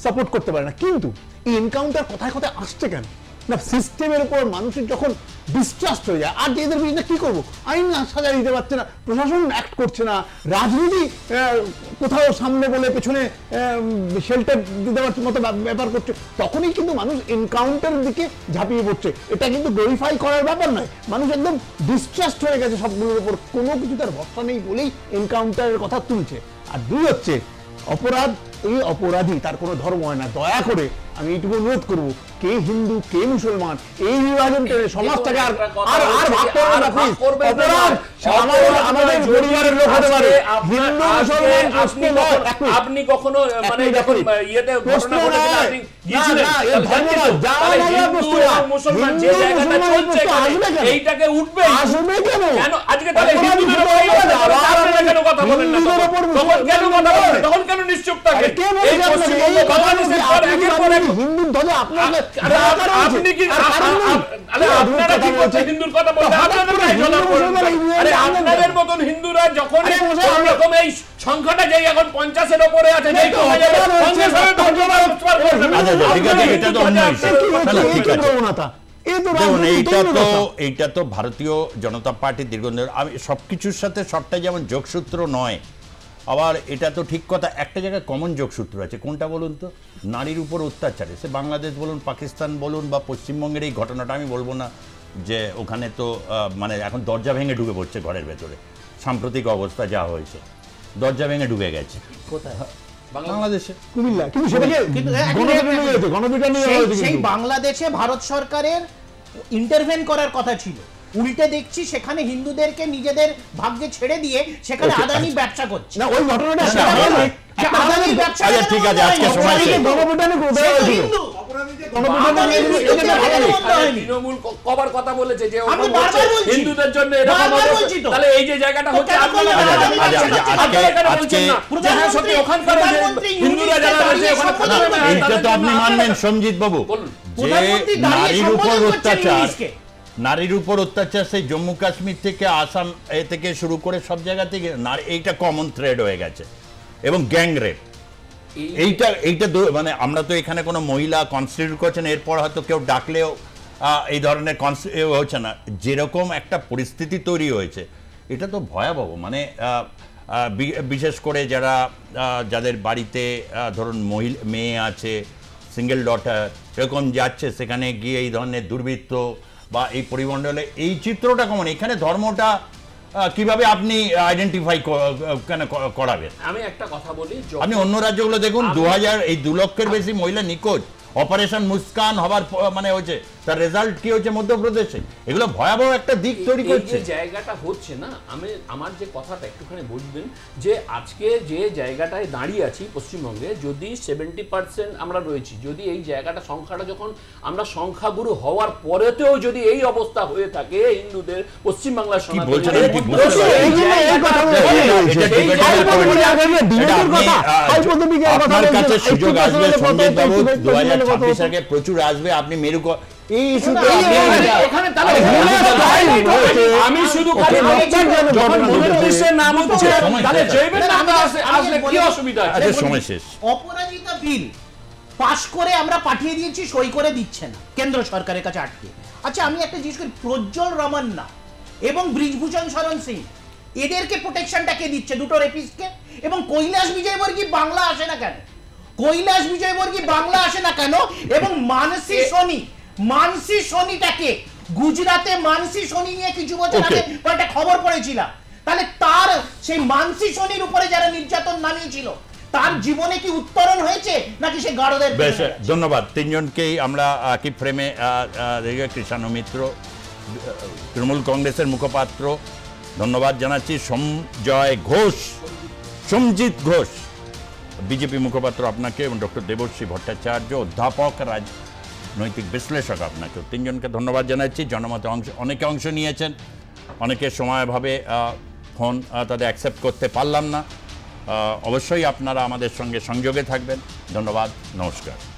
সাপোর্ট করতে পারে না। কিন্তু এই এনকাউন্টার কথায় কথায় আসছে কেন না, সিস্টেমের উপর মানুষের যখন ডিস্ট্রাস্ট হয়ে যায়, আর এদের বিরুদ্ধে কি করবো, আইন সাজা দিতে পারছে না, প্রশাসন অ্যাক্ট করছে না, রাজনীতি কোথাও সামনে বলে পেছনে শেল্টার দিতে পারছে মতো ব্যাপার করছে, তখনই কিন্তু মানুষ এনকাউন্টারের দিকে ঝাঁপিয়ে পড়ছে। এটা কিন্তু গ্লোরিফাই করার ব্যাপার নয়, মানুষ একদম ডিস্ট্রাস্ট হয়ে গেছে সবগুলোর উপর, কোনো কিছু তার ভরসা নেই বলেই এনকাউন্টারের কথা তুলছে। আর দুই হচ্ছে অপরাধ, এই অপরাধী তার কোনো ধর্ম হয় না। দয়া করে আমি এইটুকু অনুরোধ করবো, কে হিন্দু কে মুসলমান এই বিভাজন করে সমাজটাকে আর ভাগ করবে না। অপরাধ আমাদের পরিবারের লোক হতে পারে, হিন্দু মুসলমান প্রশ্ন নয়।
আপনি কখনো মানে যখন ইয়েতে ঘটনা ঘটেছিল আপনি গিয়েছিলেন, মুসলমান যে জায়গাটা চলছে এইটাকে উঠবে
আসবে কেন
আজকে, তাহলে হিন্দুদের উপর কেন কথা বলেন না, তখন কেন কথা বলেন, তখন কেন নিশ্চুপ থাকে? এই পশ্চিমবঙ্গ বাংলাদেশের পর একের পর এক হিন্দুর ধ্বজা আপনাকে আপনি কি আপনারা কি করতে হিন্দুর কথা বলতে আপনাদের গায়ে জ্বলা পড়বে? আরে আপনাদের মতন হিন্দুরা যখন এরকম এই সংখ্যাটা যে এখন 50 এর উপরে আছে, যেই কমে যাবে 50 এর ধ্বজা উৎপাদ করবে।
আচ্ছা ঠিক আছে, এটা তো অন্য ঠিক আছে। এইটা তো ভারতীয় জনতা পার্টি দীর্ঘদিন, আমি সবকিছুর সাথে সবটা যেমন যোগসূত্র নয়, আবার এটা তো ঠিক কথা, একটা জায়গায় কমন যোগসূত্র আছে, কোনটা বলুন তো? নারীর উপর অত্যাচারে, সে বাংলাদেশ বলুন, পাকিস্তান বলুন বা পশ্চিমবঙ্গের এই ঘটনাটা, আমি বলবো না যে ওখানে তো মানে এখন দরজা ভেঙে ঢুকে পড়ছে ঘরের ভেতরে, সাম্প্রতিক অবস্থা যা হয়েছে, দরজা ভেঙে ঢুকে গেছে কোথায়? বাংলাদেশে, কুমিল্লা। কিন্তু
সেই বাংলাদেশে ভারত সরকারের ইন্টারভেন করার কথা ছিল, উল্টে দেখছি সেখানে হিন্দুদেরকে নিজেদের ভাগ্যে ছেড়ে দিয়ে সেখানে আদানি ব্যবসা করছে।
না, ওই ঘটনাটা
ঠিক আছে, আজকে সময়
তৃণমূল কবার কথা বলেছে যে হিন্দুদের জন্য এরকম, তাহলে এই যে জায়গাটা হচ্ছে হিন্দুরা যারা রয়েছে
এইটা তো আপনি মানবেন সঞ্জিত বাবু, যে নারীর উপর অত্যাচার, নারীর উপর অত্যাচার সেই জম্মু কাশ্মীর থেকে আসাম এ থেকে শুরু করে সব জায়গা থেকে এইটা কমন থ্রেড হয়ে গেছে, এবং গ্যাং রেপ, এইটা মানে আমরা তো এখানে কোনো মহিলা কনস্টিটিউট করছেন, এরপর হয়তো কেউ ডাকলেও এই ধরনের হচ্ছে না, যেরকম একটা পরিস্থিতি তৈরি হয়েছে এটা তো ভয়াবহ। মানে বিশেষ করে যাদের বাড়িতে ধরুন মেয়ে আছে, সিঙ্গেল ডটার, এরকম যাচ্ছে, সেখানে গিয়ে এই ধরনের দুর্বৃত্ত বা এই পরিমণ্ডলে এই চিত্রটা কেমন, এখানে ধর্মটা কিভাবে আপনি আইডেন্টিফাই করাবেন?
আমি একটা কথা বলি,
আপনি অন্য রাজ্যগুলো দেখুন, 2 লক্ষের বেশি মহিলা নিখোঁজ, অপারেশন মুস্কান হবার মানে হচ্ছে, তার রেজাল্ট কি হচ্ছে মধ্যপ্রদেশে, এগুলো ভয়াবহ একটা দিক তৈরি করছে।
এই জায়গাটা হচ্ছে না, আমার যে কথাটা একটুখানি বুঝবেন, যে আজকে যে জায়গাটায় দাঁড়িয়ে আছি পশ্চিমবঙ্গে, যদি 70% আমরা রয়েছি, যদি এই জায়গাটা সংখ্যাটা যখন আমরা সংখ্যাগুরু হওয়ার পরেতেও যদি এই অবস্থা হয়ে থাকে হিন্দুদের পশ্চিমবাংলার
আপনার কাছে সুযোগ আসবে সঞ্জয় বাবু, 2026 আগে প্রচুর আসবে, আপনি মেরু এই ইস্যুতে
আমি শুধু নাম হচ্ছে কি অসুবিধা আছে?
সময় শেষ।
অপরাজিতা বিল পাশ করে আমরা পাঠিয়ে দিয়েছি, সই করে দিচ্ছে না, কেন্দ্র সরকারের কাছে আটকে। আচ্ছা আমি একটা জিজ্ঞেস করি, প্রজ্জ্বল রমন্না এবং ব্রিজভূষণ শরণ সিং এদেরকে প্রোটেকশনটা কে দিচ্ছে, দুটো রেপিস্টকে? এবং কৈলাস বিজয়বর্গী বাংলা আসে না কেন? কৈলাস বিজয়বর্গী বাংলা আসে না কেন? এবং মানসি সোনিটাকে গুজরাটে মানসি সোনি নিয়ে কিছু বছর আগে একটা খবর পড়েছিলাম, তাহলে তার সেই মানসি সোনির উপরে যারা নির্যাতন নামিয়েছিল তার জীবনে কি উত্তরণ হয়েছে নাকি সে গাড়োদের?
বেশ, ধন্যবাদ তিনজনকেই। আমরা কি ফ্রেমে কৃষাণু মিত্র তৃণমূল কংগ্রেসের মুখপাত্র, ধন্যবাদ জানাচ্ছি সঞ্জিত ঘোষ বিজেপি মুখপাত্র আপনাকে, এবং ডক্টর দেবশ্রী ভট্টাচার্য অধ্যাপক রাজনৈতিক বিশ্লেষক আপনাকে, তিনজনকে ধন্যবাদ জানাচ্ছি। জনমতে অনেকে অংশ নিয়েছেন, অনেকে সময়ভাবে ফোন তাদের অ্যাকসেপ্ট করতে পারলাম না, অবশ্যই আপনারা আমাদের সঙ্গে সংযোগে থাকবেন। ধন্যবাদ, নমস্কার।